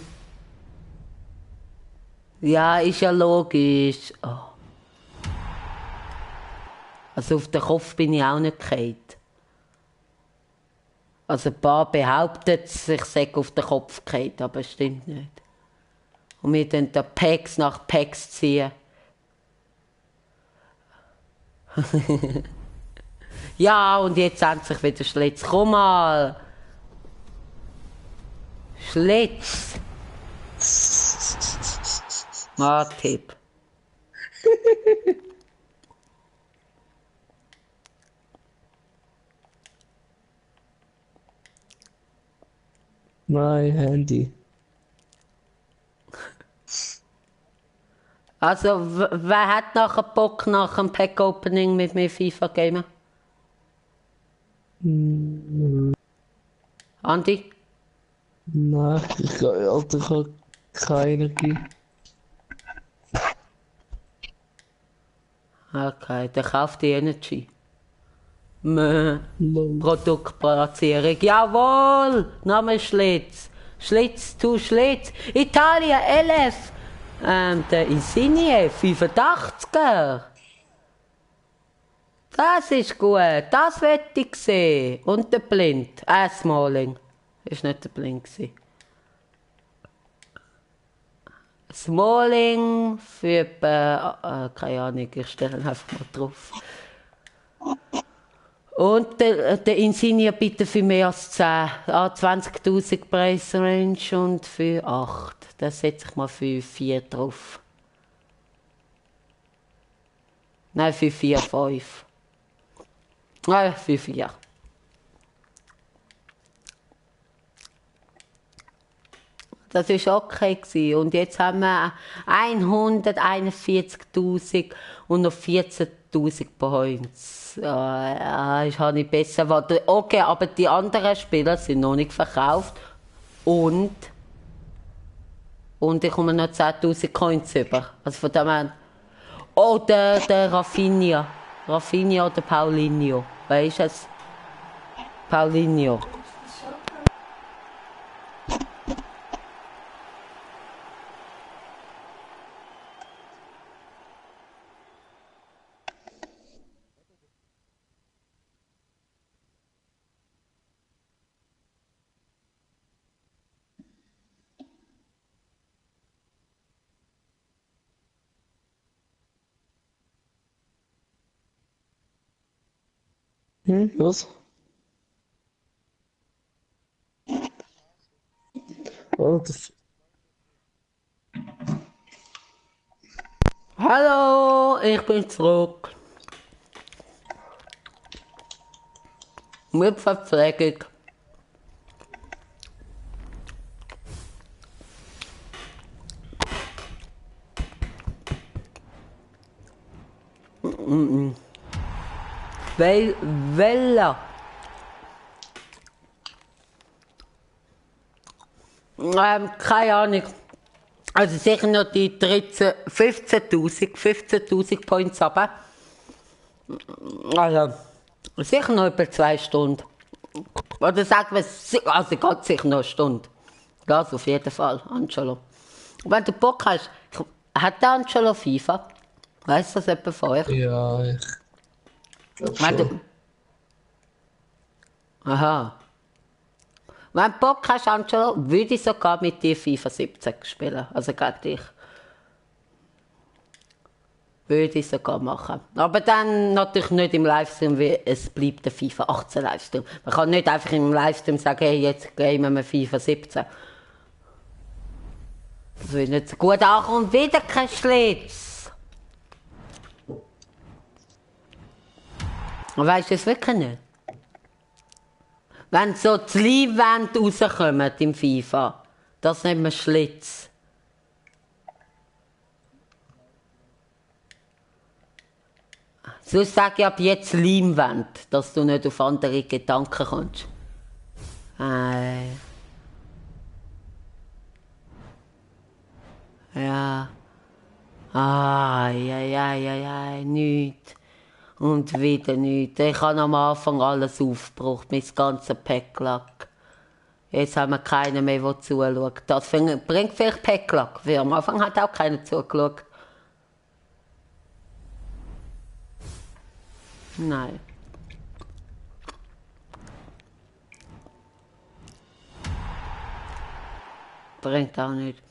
Ja, ist ja logisch. Oh. Also auf den Kopf bin ich auch nicht gefallen. Also ein paar behaupten, ich sei auf den Kopf gefallen, aber es stimmt nicht. Und wir dann da Packs nach Packs ziehen. Ja, und jetzt endlich wieder Schlitz. Komm mal! Schlitz! Tipp. Mein Handy. Also, wer hat nachher Bock nach dem Pack-Opening mit mir FIFA gamen? Andi? Nein, Alter, ich habe keine Energie. Okay, dann kauft die Energy. Produktplatzierung. Jawohl! Name Schlitz. Schlitz to Schlitz. Italien 11. Der Insigne 85er. Das ist gut. Das möchte ich sehen. Und der Blind. Smalling. Ist nicht der Blind gewesen. Smalling für keine Ahnung, ich stelle einfach mal drauf. Und der Insignia bitte für mehr als 10. 20.000 Preisrange und für 8. Das setze ich mal für 4 drauf. Nein, für 4, 5. Nein, für 4. Das war okay gewesen. Und jetzt haben wir 141.000 und noch 14.000 Points. Ich habe nicht besser erwartet. Okay, aber die anderen Spieler sind noch nicht verkauft. Und ich komme noch 10.000 Coins über. Also von dem her. Oh, der Rafinha. Rafinha oder Paulinho. Wer ist es? Paulinho. Was? Oh, das... Hallo, ich bin zurück. Mit Verpflegung. Wella. Keine Ahnung. Also sicher noch die 15.000 Points runter. Also sicher noch etwa 2 Stunden. Oder sagen wir, also ganz sicher noch eine Stunde. Gas auf jeden Fall, Angelo. Wenn du Bock hast, hat der Angelo FIFA? Weißt du das etwa von euch? Ja, ich glaube Wenn schon. du... Aha. Wenn du Bock hast, Angelo, würde ich sogar mit dir FIFA 17 spielen. Also gegen dich. Würde ich sogar machen. Aber dann natürlich nicht im Livestream, weil es bleibt der FIFA 18 Livestream. Man kann nicht einfach im Livestream sagen, hey, jetzt gamen wir FIFA 17. Das wird nicht so gut ankommen. Wieder kein Schlitz. Weißt du es wirklich nicht? Wenn so die Leibwände rauskommen im FIFA, das nennt man Schlitz. Sonst sage ich ab jetzt Leimwand, dass du nicht auf andere Gedanken kommst. Ei. Ja. Ai, nichts. Und wieder nichts. Ich habe am Anfang alles aufgebraucht, mein ganzes Päcklack. Jetzt haben wir keinen mehr, der zuschaut. Das bringt vielleicht Päcklack, weil am Anfang hat auch keiner zugeschaut. Nein. Bringt auch nicht.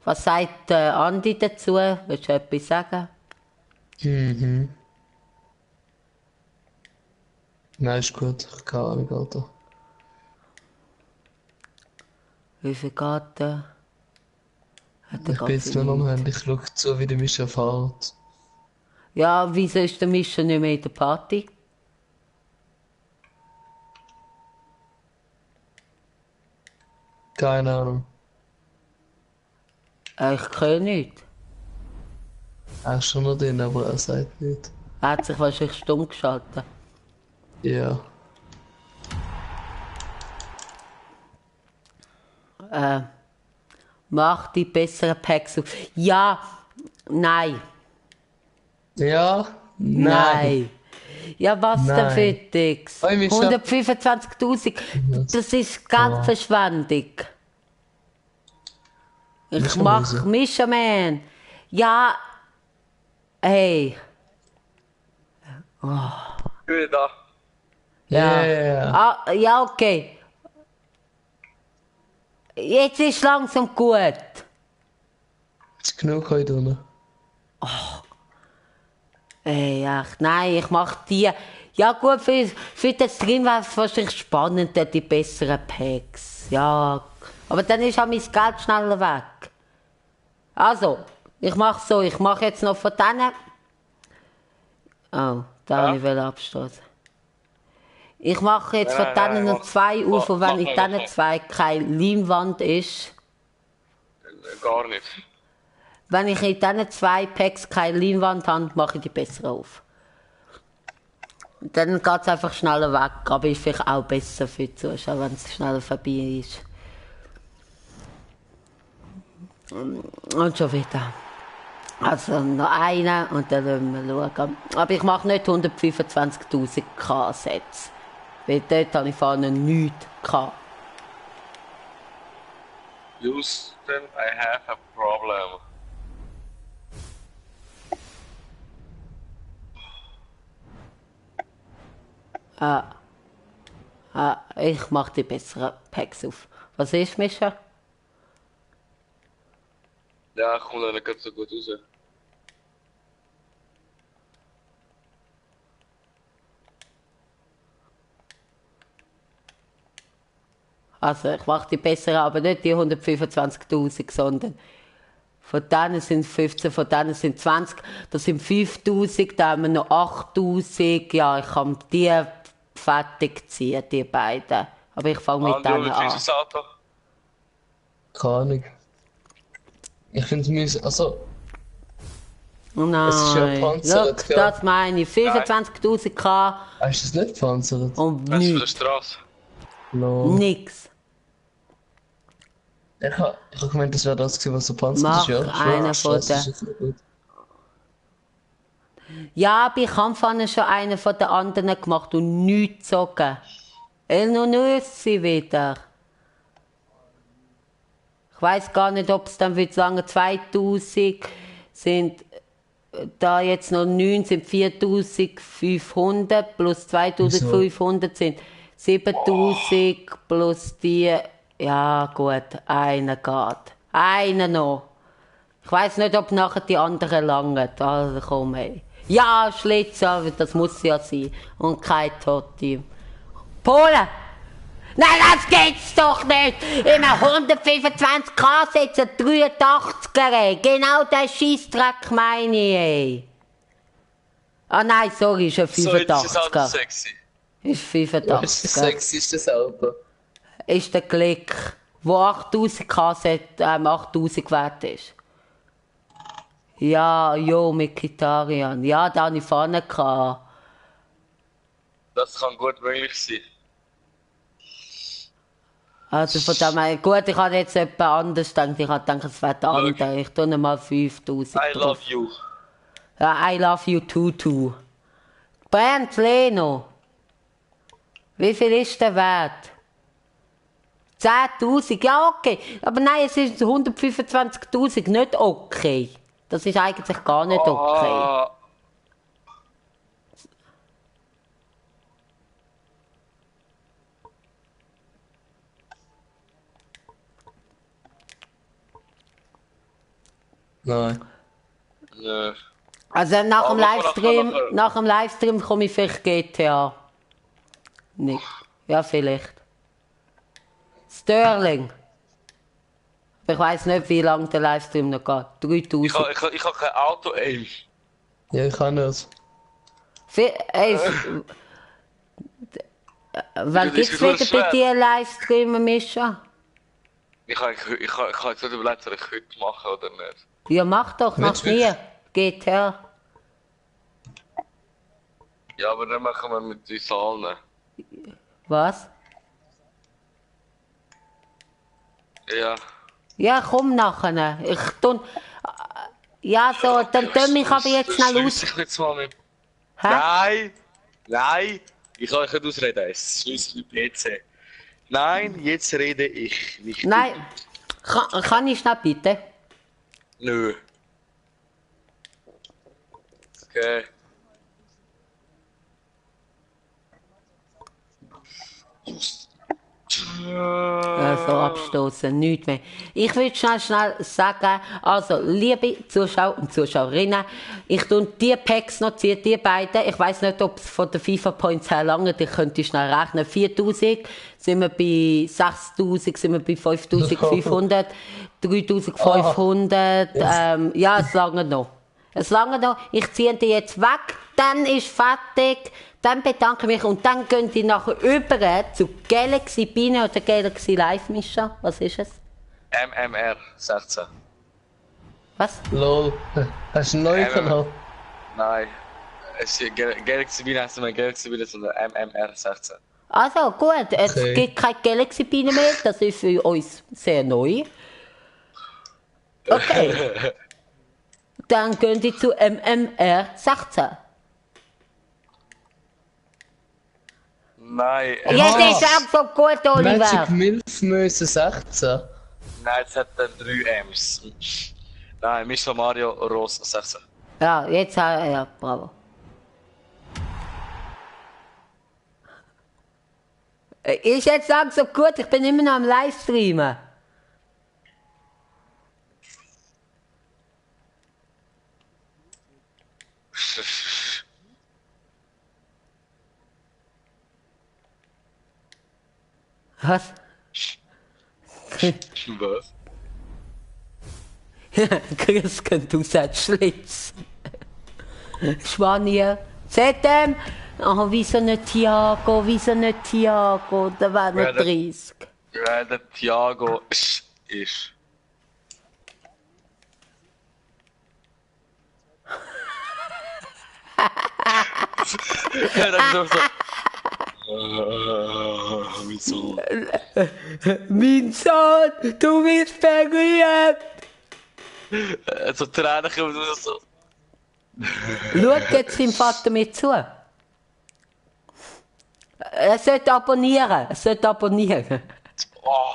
Was sagt Andi dazu? Willst du etwas sagen? Mhm. Nein, ist gut. Keine Ahnung, Alter. Wie viel geht der? Hat der Ich bin jetzt nur noch am Handy. Ich schaue zu, wie der Mischa fährt. Ja, wieso ist der Mischa nicht mehr in der Party? Keine Ahnung. Ich kann nicht. Er ist schon noch drin, aber er sagt nicht. Er hat sich wahrscheinlich stumm geschaltet. Ja. Mach die besseren Packs auf. Ja, nein. Ja? Nein. Ja, was denn Nein. für Dicks? Hoi, Mischa. 125.000, das ist Geldverschwendung. Ich Mischa mach Mose. Mischa Man. Ja, hey. Ich bin da. Ja. Yeah. Ja, okay. Jetzt ist langsam gut. Ist genug heute drin. Ey, echt, nein, ich mach die. Ja gut, für den Stream wäre es wahrscheinlich spannender, die besseren Packs. Ja, aber dann ist auch mein Geld schneller weg. Also, ich mach so, ich mach jetzt noch von denen. Oh, da Ja. ich will abstoßen. Ich mache jetzt von Nein, nein, denen nein, noch zwei auf, und wenn mach in mal, mach diesen mal. zwei keine Leinwand ist, Gar nicht. wenn ich in diesen zwei Packs keine Leinwand habe, mache ich die besser auf. Dann geht es einfach schneller weg, aber ist vielleicht auch besser für die Zuschauer, wenn es schneller vorbei ist. Und schon wieder. Also noch einen und dann wollen wir schauen. Aber ich mache nicht 125.000 K-Sätze. Weil dort habe ich vorne nichts gehabt. Houston, I have a problem. Ich mache die besseren Packs auf. Was ist, Mischa? Ja, ich komme da nicht so gut raus. Also ich mache die besseren, aber nicht die 125.000, sondern von denen sind 15, von denen sind 20, das sind 5.000, da haben wir noch 8.000. Ja, ich kann die fertig ziehen, die beiden. Aber ich fange mit Andi, denen wie an. findest du das Auto? Keine Ahnung. Ich finde es müssen. Also, Oh Es ist ja nein, panzert, look, gell? das meine ich. 25.000 K hast du es nicht gepanzert? und Das ist für die nichts. Straße. No. Nix. Ich hab gemeint, das wäre das gewesen, was so panzert Mach ist. Ja, einen das von ist jetzt nicht gut. Ja, aber ich habe vorhin schon einen von den anderen gemacht und nichts gezogen. Nur Nüsse wieder. Ich weiß gar nicht, ob es dann wird sagen, 2000 sind da jetzt noch 9 sind 4500 plus 2500 sind 7000 plus die. Ja, gut, einer geht. Einer noch. Ich weiß nicht, ob nachher die anderen langen. Also komm, hey. Ja, Schlitzer, das muss ja sein. Und kein Totti. Polen! Nein, das geht's doch nicht! Immer 125k setzen, 83er, ey. Genau der Scheissdreck meine ich, ey. Ah nein, sorry, ist ein So, jetzt ist das Auto 85er. sexy. Ist Ja, das 85er. sexyste das Auto. Ist der Klick, wo 8000 wert ist. Ja, jo, mit Kitarian. Ja, da habe ich vorne gehabt. Das kann gut möglich sein. Also von dem her, gut, ich habe jetzt etwas anderes gedacht. Ich habe gedacht, es wäre anders. Ich tue mal 5000 I drauf. love you. Ja, I love you too. Brent Leno. Wie viel ist der Wert? 10.000, ja okay. Aber nein, es ist 125.000, nicht okay. Das ist eigentlich gar nicht okay. Ah, Nein. nö. Also nach dem Aber Livestream, nachher- nach dem Livestream komme ich vielleicht GTA. Nicht. Ja, vielleicht. Sterling. Aber ich weiß nicht, wie lange der Livestream noch geht. 3000. Ich hab kein Auto-Aim. Ja, ich kann das. Ey, wann Das gibt es ist nur wieder schwer. bei dir Livestream, Mischa? Ich hab jetzt nicht überlegt, soll ich heute machen oder nicht. Ja, mach doch nach Willst du mir. GTA. Ja, aber dann machen wir mit uns allen. Was? Ja. Ja, komm nachher. Ich tun. Ja, so, dann tun mich aber jetzt schnell aus. Ich jetzt mal mit. Hä? Nein, ich kann euch nicht ausreden, es schließe ich den PC. Nein, jetzt rede ich, nicht Nein. Kann ich schnell bitte? du. Nö. Okay. So abstoßen, nichts mehr. Ich will schnell sagen, also, liebe Zuschauer und Zuschauerinnen, ich tue die Packs noch ziehen, die beiden. Ich weiss nicht, ob es von der FIFA Points her lange, ich könnte schnell rechnen. 4000, sind wir bei 6000, sind wir bei 5500, 3500, ja, es lange noch. Es lange noch, ich ziehe die jetzt weg, dann ist fertig, dann bedanke ich mich und dann gehen die nachher über zu Galaxy Biene oder Galaxy Live, Mischa. Was ist es? MMR 16. Was? Lol. Hast du einen neuen Kanal? Nein. Es ist Galaxy Bean heißt nicht mehr Galaxy Bean, sondern MMR 16. Also gut, es Okay. gibt keine Galaxy Biene mehr, das ist für uns sehr neu. Okay. Dann gehen die zu MMR 16. Nein, Jetzt ist auch so gut, Magic Oliver. Milf müssen 16. nein, es hat dann 3 M's. Nein, Mr. Mario Rose 16. Ja, jetzt, ja, bravo. Ist jetzt langsam gut, ich bin immer noch am Livestreamen. Was? Was? Chrisken, du sagst Schlitz. Spanien. ZM. Oh, wieso nicht Thiago, wieso nicht Thiago? Der wäre Wer nicht der- 30. Ja, der Thiago ist. Ja, dann so. Wieso? Mein Sohn, du bist verliebt. So Tränen kommen so. Schaut jetzt dein Vater mir zu. Er sollte abonnieren. Er sollte abonnieren. Oh.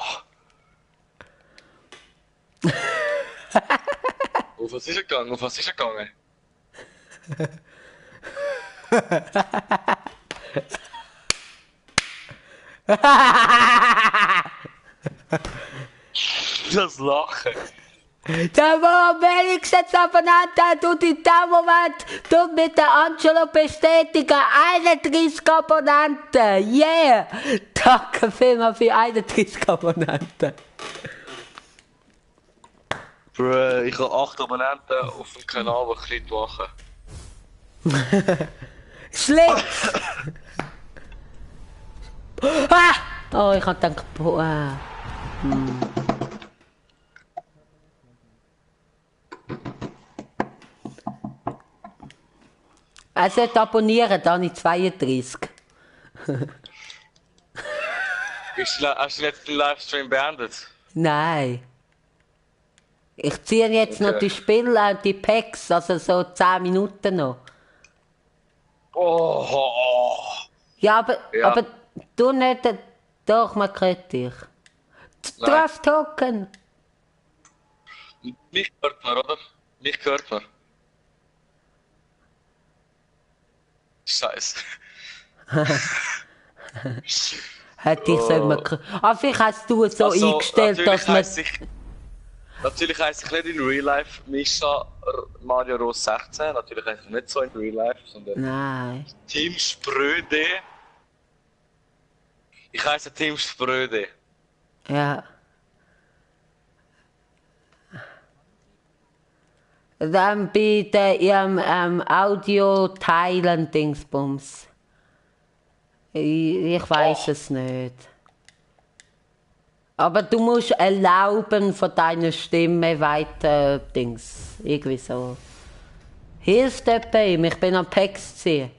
Auf was ist er gegangen? Auf was ist er gegangen? Das Lachen. Der, der am wenigsten Abonnenten hat und in dem Moment tut mit der Angelo bestätigen 31 Abonnenten. Yeah! Danke vielmals für 31 Abonnenten. Bro, ich habe 8 Abonnenten auf dem Kanal, wo klein machen. Schlitz! Ah! Oh, ich hab gedacht, boah. Er sollte abonnieren, dann in 32. Hast du jetzt den Livestream beendet? Nein. Ich ziehe jetzt noch Okay. die Spiele, die Packs, also so 10 Minuten noch. Oh. Ja, aber, Ja. aber du nicht, doch, man kennt dich. Du Nein. hast Token. Mich hört man, oder? Mich hört man. Scheiße. Hätte ich sollen wir. Ah, vielleicht hast du es so Also, eingestellt, dass man. Natürlich heisst ich nicht in Real Life Mischa Mario Rose 16. Natürlich heisst ich nicht so in Real Life, sondern Nein. Team Spröde. Ich heiße Team Spröde. Ja. Dann bei ihrem Audio-Teilen Dingsbums. Ich weiß es nicht. Aber du musst erlauben von deiner Stimme weiter Dings. Irgendwie so. Hilft jemand? Ich bin am Pex ziehen.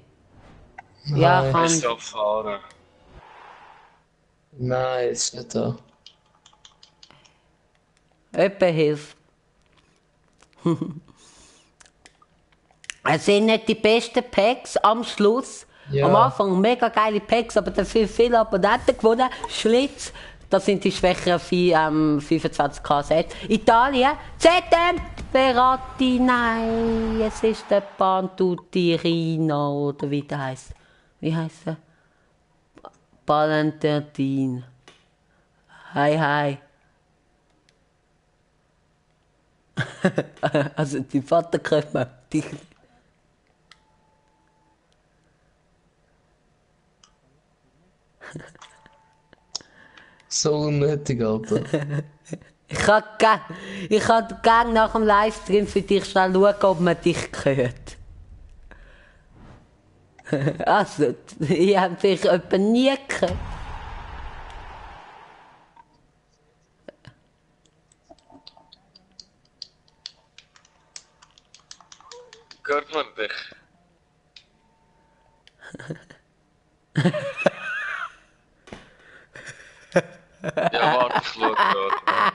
Ja, Nein. kann. Bist du fahren? Nein, ist nicht da. Jemand hilft. Es sind nicht die besten Packs am Schluss. Ja. Am Anfang mega geile Packs, aber dafür viele Abonnenten gewonnen. Schlitz, das sind die schwächeren 25k Sets. Italien, ZM, Verratti, nein, es ist der Pantutirino, oder wie der heisst. Wie heisst er? Palantertin. Hi, hi. Also die Vater kriegt man dich. So unnötig, Alter. Ich kann gerne nach dem Livestream für dich schnell schauen, ob man dich hört. Also, ich habe dich etwa nie gehört. Hört man dich? Ja, warte, ich schau gerade.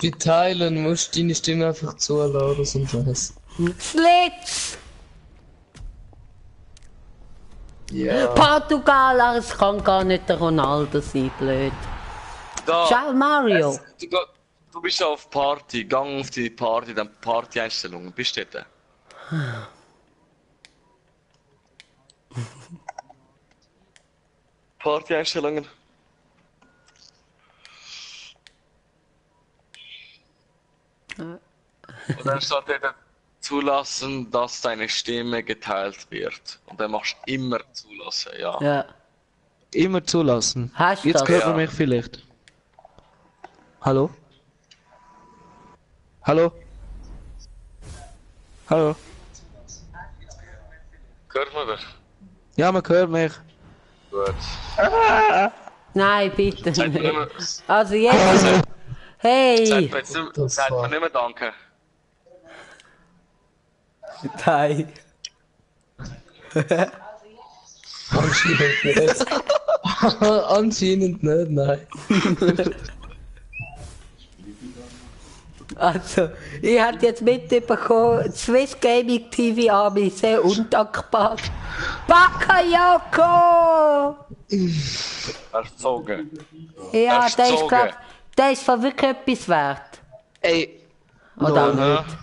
Bei Teilen musst du deine Stimme einfach zuladen, sonst was. Schlitz! Ja. Portugal, es kann gar nicht der Ronaldo sein, blöd. Da. Ciao Mario! Du bist auf Party, gang auf die Party, dann Party-Einstellungen. Bist du dort? Party-Einstellungen. Und dann steht dort zulassen, dass deine Stimme geteilt wird. Und dann machst du immer zulassen, ja. Ja. Immer zulassen. Hast du Jetzt das? hört man Ja. mich vielleicht. Hallo? Hallo? Hallo? Hört man dich? Ja, man hört mich. Gut. Nein, bitte Sagt man nicht. nicht mehr, Also jetzt. sagt Hey! man jetzt nicht, sagt man nicht mehr Danke. Nein. Anscheinend nicht. Anscheinend nicht, nein. Also, ich hätte jetzt mitbekommen, Swiss Gaming TV Army sehr undankbar. Bakayoko! Erzogen. Ja, Hast der ist, gezogen. glaub, der ist voll wirklich etwas wert. Ey, Oder auch Ja. nicht.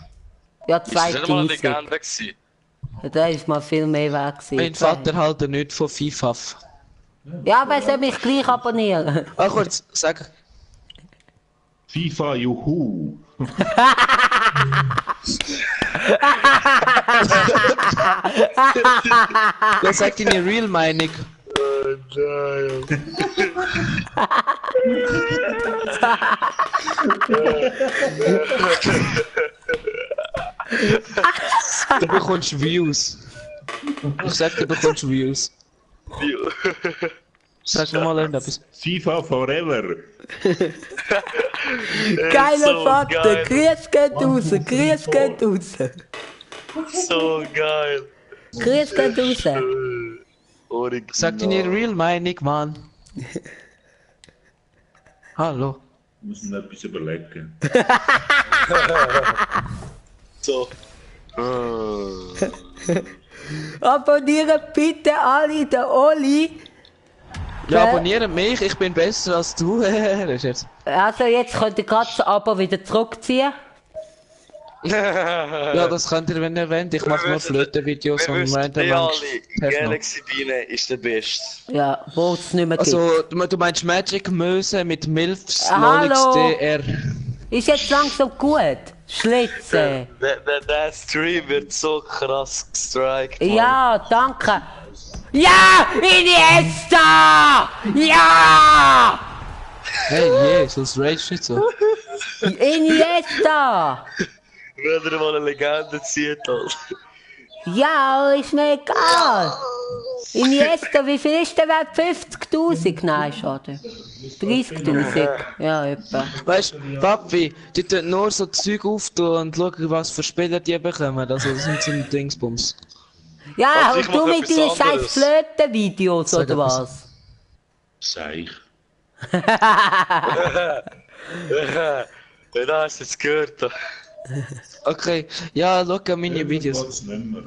Ja, Das war nicht mal eine 2000. Legende gewesen. Der ist mal viel mehr wert gewesen. mein Vater hält nicht von FIFA. Ja, aber er soll mich gleich abonnieren. Ah, kurz, sag. FIFA, juhu. Ja, sag deine Real-Meinung. Du bekommst Views. Ich sag, du bekommst Views. Sag nochmal irgendetwas. FIFA forever. Geiler so Vater, geil. Grüß geht raus, Grüß geht raus. So geil. Grüß geht raus. Original. Sag deine Real-Meinung, Mann. Hallo. Ich muss mir etwas überlegen. So. Abonnieren bitte alle den Oli. Ja, abonniert mich, ich bin besser als du. Das ist jetzt. Also jetzt könnt ihr gerade das Abo wieder zurückziehen. Ja, das könnt ihr, wenn ihr wollt. Ich mache nur Flötenvideos Wir und wissen random alle, Techno. Galaxy Biene ist der Beste. Ja, wo es nicht mehr gibt. Also, du meinst Magic Möse mit Milfs, Hallo. Lolix, DR. Ist jetzt langsam gut. Schlitzen. Der Stream wird so krass gestrikt. Mann. Ja, danke. Ja, Iniesta! Ja! Hey, Jesus, rage nicht so. Iniesta! Wenn er mal eine Legende zieht, Alter. Ja, ist mir egal. Iniesta, wie viel ist der wert? 50.000? Nein, schade. 30.000? Ja, etwa. Weißt du, Papi, die tun nur so Zeug auftun und schauen, was für Spieler die bekommen. Also, das sind so ein Dingsbums. Ja, Also, ich und du mach mit deinen etwas scheiß anderes. Flötenvideos, Sag oder etwas. was? Seich. Ja, da hast du jetzt gehört. Da. Okay, ja, schau meine Videos. Das nicht mehr.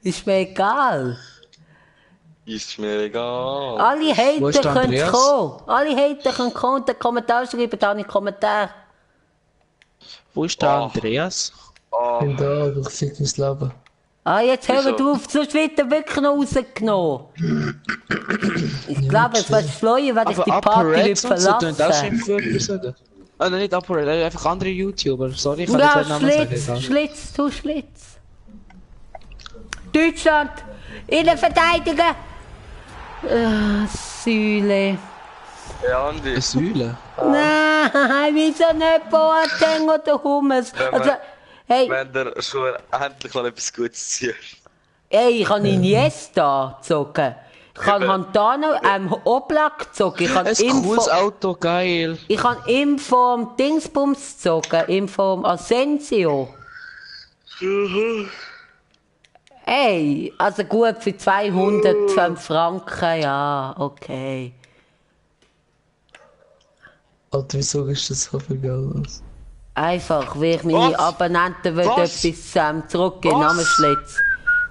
Ist mir egal. Ist mir egal. Alle Wo ist Hater der können Andreas? kommen. Alle Hater können kommen und den Kommentar schreiben, da habe ich Kommentar. Wo ist der Oh. Andreas? Oh, bin da, aber ich fick mein Leben. Ah, jetzt Wieso? hört auf, sonst wird er wirklich noch rausgenommen. Ich glaube, es wäre schleuer, wenn ich die Party würde so, tun das verlassen. Schimpfwörter sagen. Ah, nein, nicht ApoRed, einfach andere YouTuber. Sorry, ich kann Ja, nicht den Namen Schlitz, sagen. Schlitz, du Schlitz. Deutschland, Innenverteidiger. Säule. ja, Andi. Eine Säule? Nein, wieso nicht Boateng oder Hummels? Also, hey, Wenn der schon endlich mal etwas Gutes zieht. ich habe Iniesta gezogen. Ich habe Montano, Oblak gezogen. Ich habe Ein cooles Auto, geil. Ich habe ihm vom Dingsbums gezogen, ihm vom Asensio. Ey, also gut für 205 Franken, ja, okay. Alter, wieso ist das so viel Geld aus? Einfach, weil ich meine Was? Abonnenten will Was? etwas zurückgeben, Was? Namensschlitz.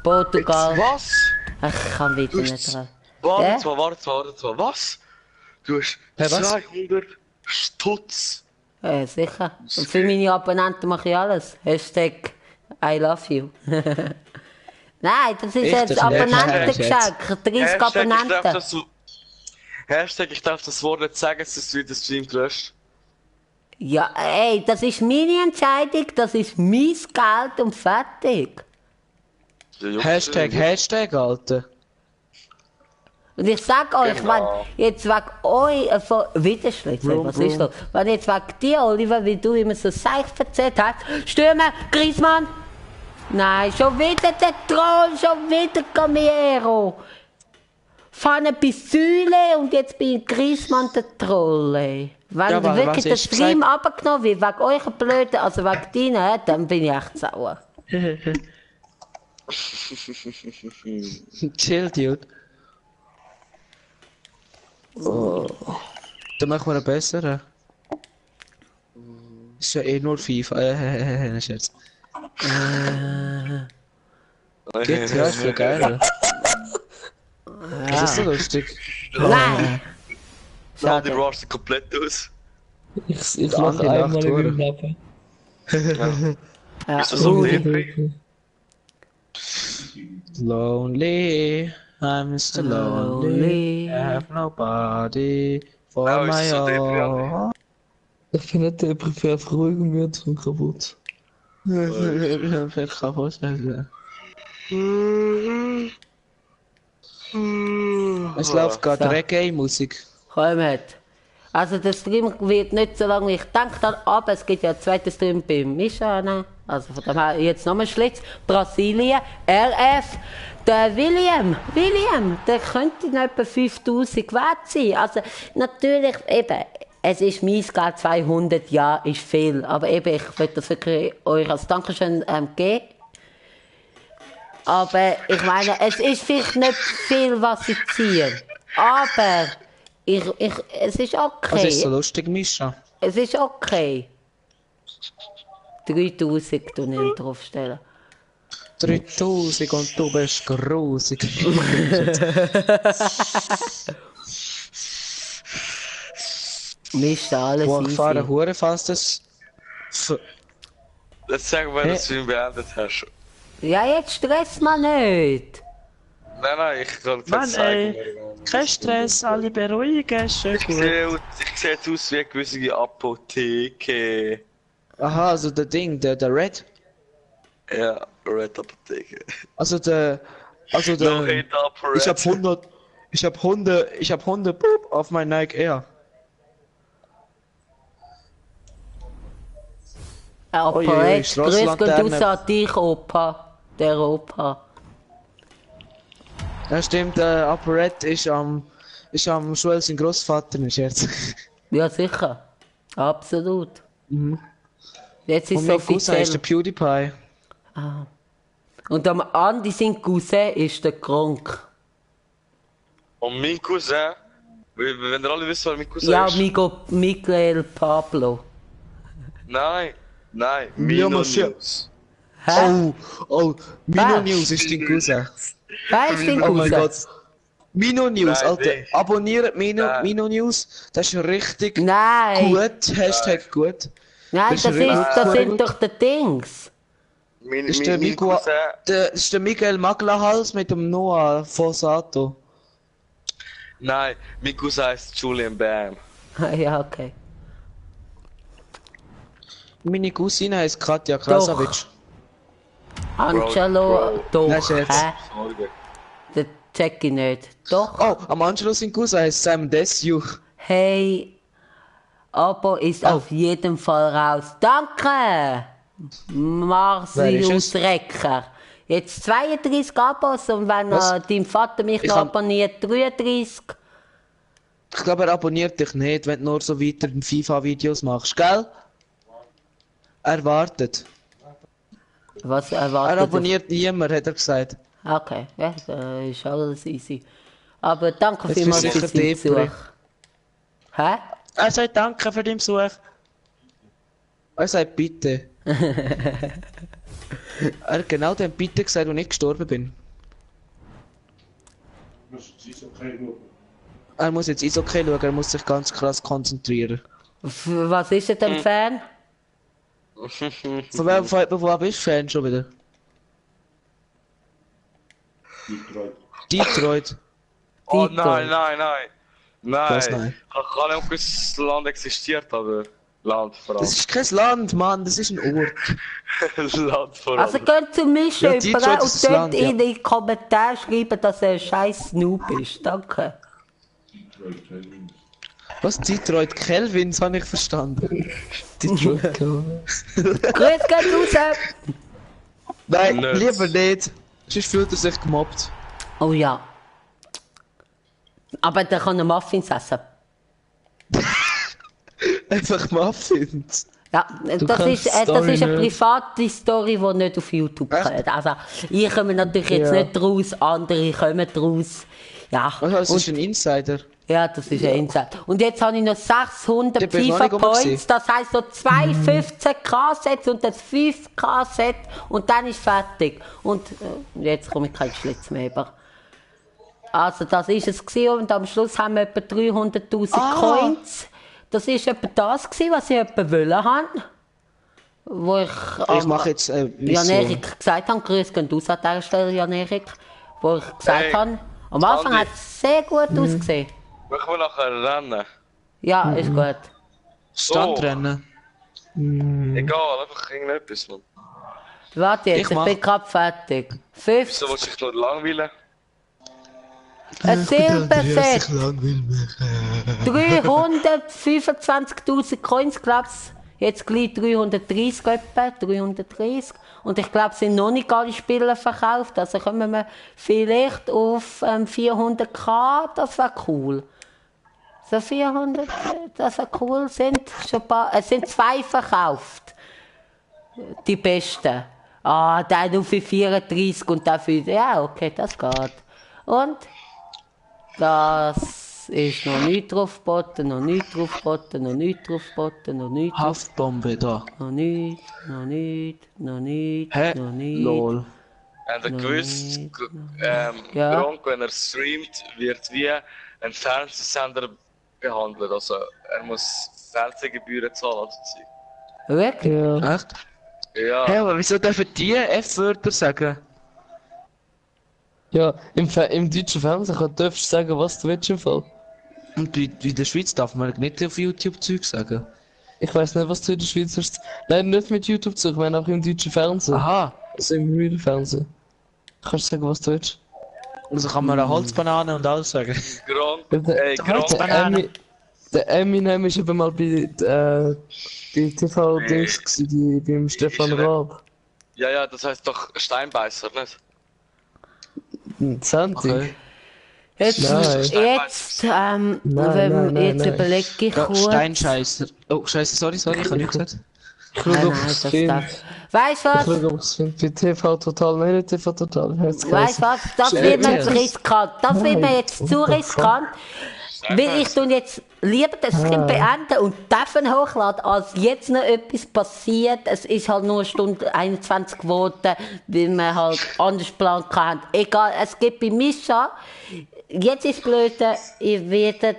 Portugal. Was? Ich kann wieder Du nicht hast- dran. Warte mal. Was? Du hast Hä, was? 200 Stutz. Sicher. Und für meine Abonnenten mache ich alles. Hashtag I love you. Nein, das ist Ich jetzt das nicht. Abonnentengeschenk. 30 Hashtag, Abonnenten. Ich darf das Wort nicht sagen, sonst wird der Stream gelöscht. Ja, ey, das ist meine Entscheidung, das ist mein Geld und fertig. Ja, juckt Hashtag, nicht. Hashtag, Alter. Und ich sag euch, Genau. wenn jetzt wegen euch, Widerschritt, Brum, was ist brum. das? Wenn jetzt wegen dir, Oliver, wie du immer so seich erzählt hast, stürmen, Griezmann! Nein, schon wieder der Troll, schon wieder Camero! Vorne bis Säule und jetzt bin Griezmann der Troll, ey. Wenn Ja, aber wirklich was der hast du Stream abgenommen wird, wegen euch Blöden, also wegen deinen, dann bin ich echt sauer. Chill, Dude. Oh. Dann machen wir einen besseren. Ist ja eh nur FIFA. Ein Scherz. GTA ist viel geiler. Das ist so lustig. Nein! Schau die Roster komplett aus. Ich mache einmal in meinem Leben. Ja, Bist du so Rudi. glücklich? Lonely, I'm Mr. Lonely. I have nobody for Ja, ist my so depri, own. Ich bin nicht depri, ich bin einfach ruhig und müde und kaputt. Ich bin kaputt. Es läuft gerade So. Reggae-Musik. Kommt. Also der Stream wird nicht so lange, ich denke dann, aber es gibt ja einen zweiten Stream bei Mischana. Also von dem her jetzt nochmal Schlitz. Brasilien, RF, der William, der könnte noch etwa 5000 wert sein. Also natürlich, eben, es ist mein Geld, 200, ja, ist viel. Aber eben, ich will das wirklich euch als Dankeschön geben. Aber ich meine, es ist vielleicht nicht viel, was sie ziehen. Aber es ist Was ist so okay. lustig, Mischa? Es ist okay. 3000 tun ich draufstellen. 3000 und du bist grusig. Mischt alles Vorgefahren, easy. hure fast das. Jetzt sag mal, dass du ihn beendet hast. Ja, jetzt stress mal nicht. Nein, ich kann es Mann, zeigen. kein Stress, alle beruhigen, schön Ich gut. sehe jetzt aus wie eine gewisse Apotheke. Aha, also der Ding, der Red. Ja, Red Apotheke. Also der. Also No der. hate up Red. Ich hab 100 Boop auf mein Nike Air. Aber Ui, ui, jetzt grüß Gott Strassenlaterne. aus an dich, Opa. Der Opa. Ja stimmt, Upper Red ist am Schul sein Großvater, ein Scherz. Ja, sicher. Absolut. Jetzt ist Und es mein Cousin ist der offiziell. PewDiePie. Und am Andi sein Cousin ist der Kronk. Und mein Cousin, wenn ihr alle wisst, wer mein Cousin Ja, ist. Miguel Pablo. Nein, Ja, Mino Monsieur. News. Hä? Oh, Mino Was? News ist dein Cousin. Wer ist dein Oh mein Cousin? Gott. Mino News, Nein, Alter. nee. Abonniert Nein. Mino News. Das ist richtig Nein, gut. Hashtag gut. nein, Das das, ist ist, richtig das sind gut. doch die Dings. Mein Das ist der, Miguel, Cousin, das ist der Miguel Maglahals mit dem Noah Fosato. nein, mein Cousin heißt Julian Bam. Ja, okay. Meine Cousine heißt Katja Krasavic. Angelo, doch, Nein, Scherz. hä? Das check ich nicht. Doch, Oh, am Angelo sein Cousin heißt Sam Desue. hey, Abo ist auf jeden Fall raus. Danke! Wer Marcel ist es? Recker. Jetzt 32 Abos und wenn Was? dein Vater mich Ich noch hab- abonniert, 33. Ich glaube, er abonniert dich nicht, wenn du nur so weiter FIFA-Videos machst, gell? Er wartet. Was Er erwartet? abonniert niemand, hat er gesagt. Okay, ja, das ist alles easy. Aber danke Jetzt vielmals bist für du deinen sicher Depri. Besuch. Hä? Er sagt danke für den Besuch. Er sagt bitte. Er hat genau den Bitte gesagt, als ich gestorben bin. Er muss jetzt Eishockey schauen, er muss sich ganz krass konzentrieren. Was ist denn Fan? Von wem bist du Fan schon wieder? Detroit. Oh Tito. nein. Was, nein? Ich habe nicht gewusst, dass das Land existiert, aber Land vor allem. Das ist kein Land, Mann, das ist ein Ort. Land vor allem. Also könnt zu mir Ja, schreiben Detroit und ist das dort Land, ja. in die Kommentare schreiben, dass er ein scheiß Snoop ist. Danke. Was? Detroit Kelvins habe ich verstanden. Detroit Kelvins. Grüß geht raus! Nein, Nicht. lieber nicht. Sonst fühlt er sich gemobbt. Oh ja. Aber der kann Muffins essen. Einfach Muffins. Ja, das kannst ist, die das Story ist eine nicht. private Story, die nicht auf YouTube Echt? kommt. Also, ich komme natürlich jetzt Ja. nicht raus, andere kommen raus. Ja, Also, das und, ist ein Insider. ja, das ist ein Insight. Und jetzt habe ich noch 600 Die bin ich noch FIFA nicht oben Points, gewesen. das heisst so 2 15k-Sets und das 5k-Set und dann ist fertig. Und jetzt komme ich kein Schlitz mehr über. Also das ist es gewesen und am Schluss haben wir etwa 300'000 Coins. Das ist etwa das gewesen, was ich etwa wollen habe. Wo ich Ich mache jetzt Jan Mission. Erik gesagt habe, grüß gehen aus an dieser Stelle, Jan Erik. Wo ich gesagt Hey, habe, am Anfang Andi. hat es sehr gut ausgesehen. Wir können nachher rennen. Ja, ist gut. Standrennen. Egal, einfach irgendetwas, man. Warte jetzt, Ich ich mach- bin gerade fertig. 50, So willst du dich nur langweilen? ein Silberset, 325'000 Coins, glaub's. Jetzt gleich 330 etwa, 330. Und ich glaube, es sind noch nicht alle Spiele verkauft. Also kommen wir vielleicht auf 400k, das wäre cool. So 400, das wäre cool. Es sind 2 verkauft. Die besten. Ah, der nur für 34 und der für... Ja, okay, das geht. Und? Das ist noch nicht draufgeboten, noch nicht draufgeboten, noch nicht draufgeboten, noch nicht drauf... Haftbombe da. Noch nicht, noch nicht, noch nicht, Hä? noch nicht. Lol. Habt ihr gewusst, Ja. Gronk, wenn er streamt, wird wie ein Fernsehsender behandelt. Also er muss Fernsehgebühren zahlen. Also Wirklich? Ja. Echt? ja, Hä, aber wieso dürfen die F-Wörter sagen? Ja, im deutschen Fernsehen darfst du sagen, was du willst im Fall. Und in der Schweiz darf man nicht auf YouTube Zeug sagen. Ich weiß nicht, was du in der Schweiz hast. Nein, nicht mit YouTube zu, ich meine auch im deutschen Fernsehen. Aha. Also im Real Fernsehen. Kannst du sagen, was du willst. Also kann man eine Holzbanane und alles sagen. Gronk, Der Gronk, Banane. Der Eminem ist eben mal bei TV-Dings gewesen, beim Stefan Raab. ja, das heißt doch Steinbeißer, nicht? Santi. Okay. Jetzt, Nein. jetzt, nein, jetzt nein. überlege ich Ja, kurz. Steinscheißer. Oh, scheiße, sorry, ich habe nichts gesagt. Ich schau, Nein, ob nein, ich es das finde. darf. Weißt du Ich was? schau, ob ich es finde. Bei TV Total, nein, nicht TV Total. Weißt du was? Das wird mir zu riskant. Das wird mir jetzt zu riskant. Weil ich tun jetzt lieber den Stream beenden und davon hochladen, als jetzt noch etwas passiert. Es ist halt nur eine Stunde 21 geworden, weil wir halt anders geplant haben. Egal, es gibt bei Mischa. Jetzt ist blöd, ihr werdet.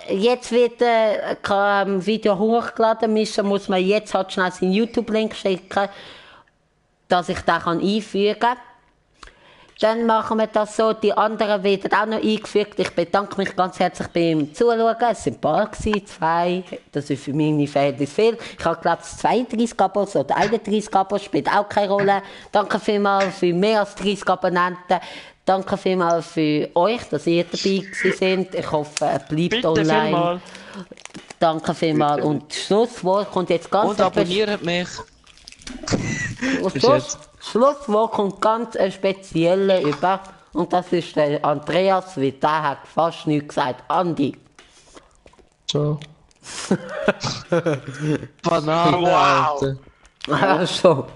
Jetzt wird ein Video hochgeladen. Mischa muss man jetzt halt schnell seinen YouTube-Link schicken, dass ich den einfügen kann. Dann machen wir das so, die anderen werden auch noch eingefügt. Ich bedanke mich ganz herzlich beim Zuschauen. Es waren ein paar, 2. Das ist für meine Verhältnisse viel. Ich habe, glaube ich, 32 Abos oder 31 Abos, spielt auch keine Rolle. Danke vielmals für mehr als 30 Abonnenten. Danke vielmals für euch, dass ihr dabei gewesen seid. Ich hoffe, er bleibt Bitte online. vielmals. Danke vielmals. Und das Schlusswort kommt jetzt ganz Und abonniert mich. Schlusswort kommt ganz ein spezieller über. Und das ist der Andreas, weil der hat fast nichts gesagt. Andi. Ciao. Banane, Wow. Alter. Also,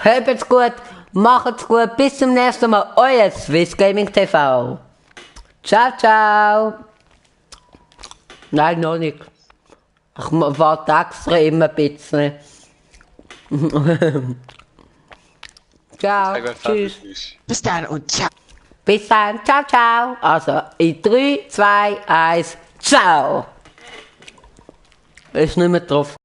habt's gut, macht's gut, bis zum nächsten Mal. Euer Swiss Gaming TV. Ciao, ciao. Nein, noch nicht. Ich warte extra immer ein bisschen. Ciao, Sag, wenn tschüss. fertig ist. Bis dann und ciao. Bis dann, ciao, ciao. Also, in 3, 2, 1, ciao. Ist nicht mehr drauf.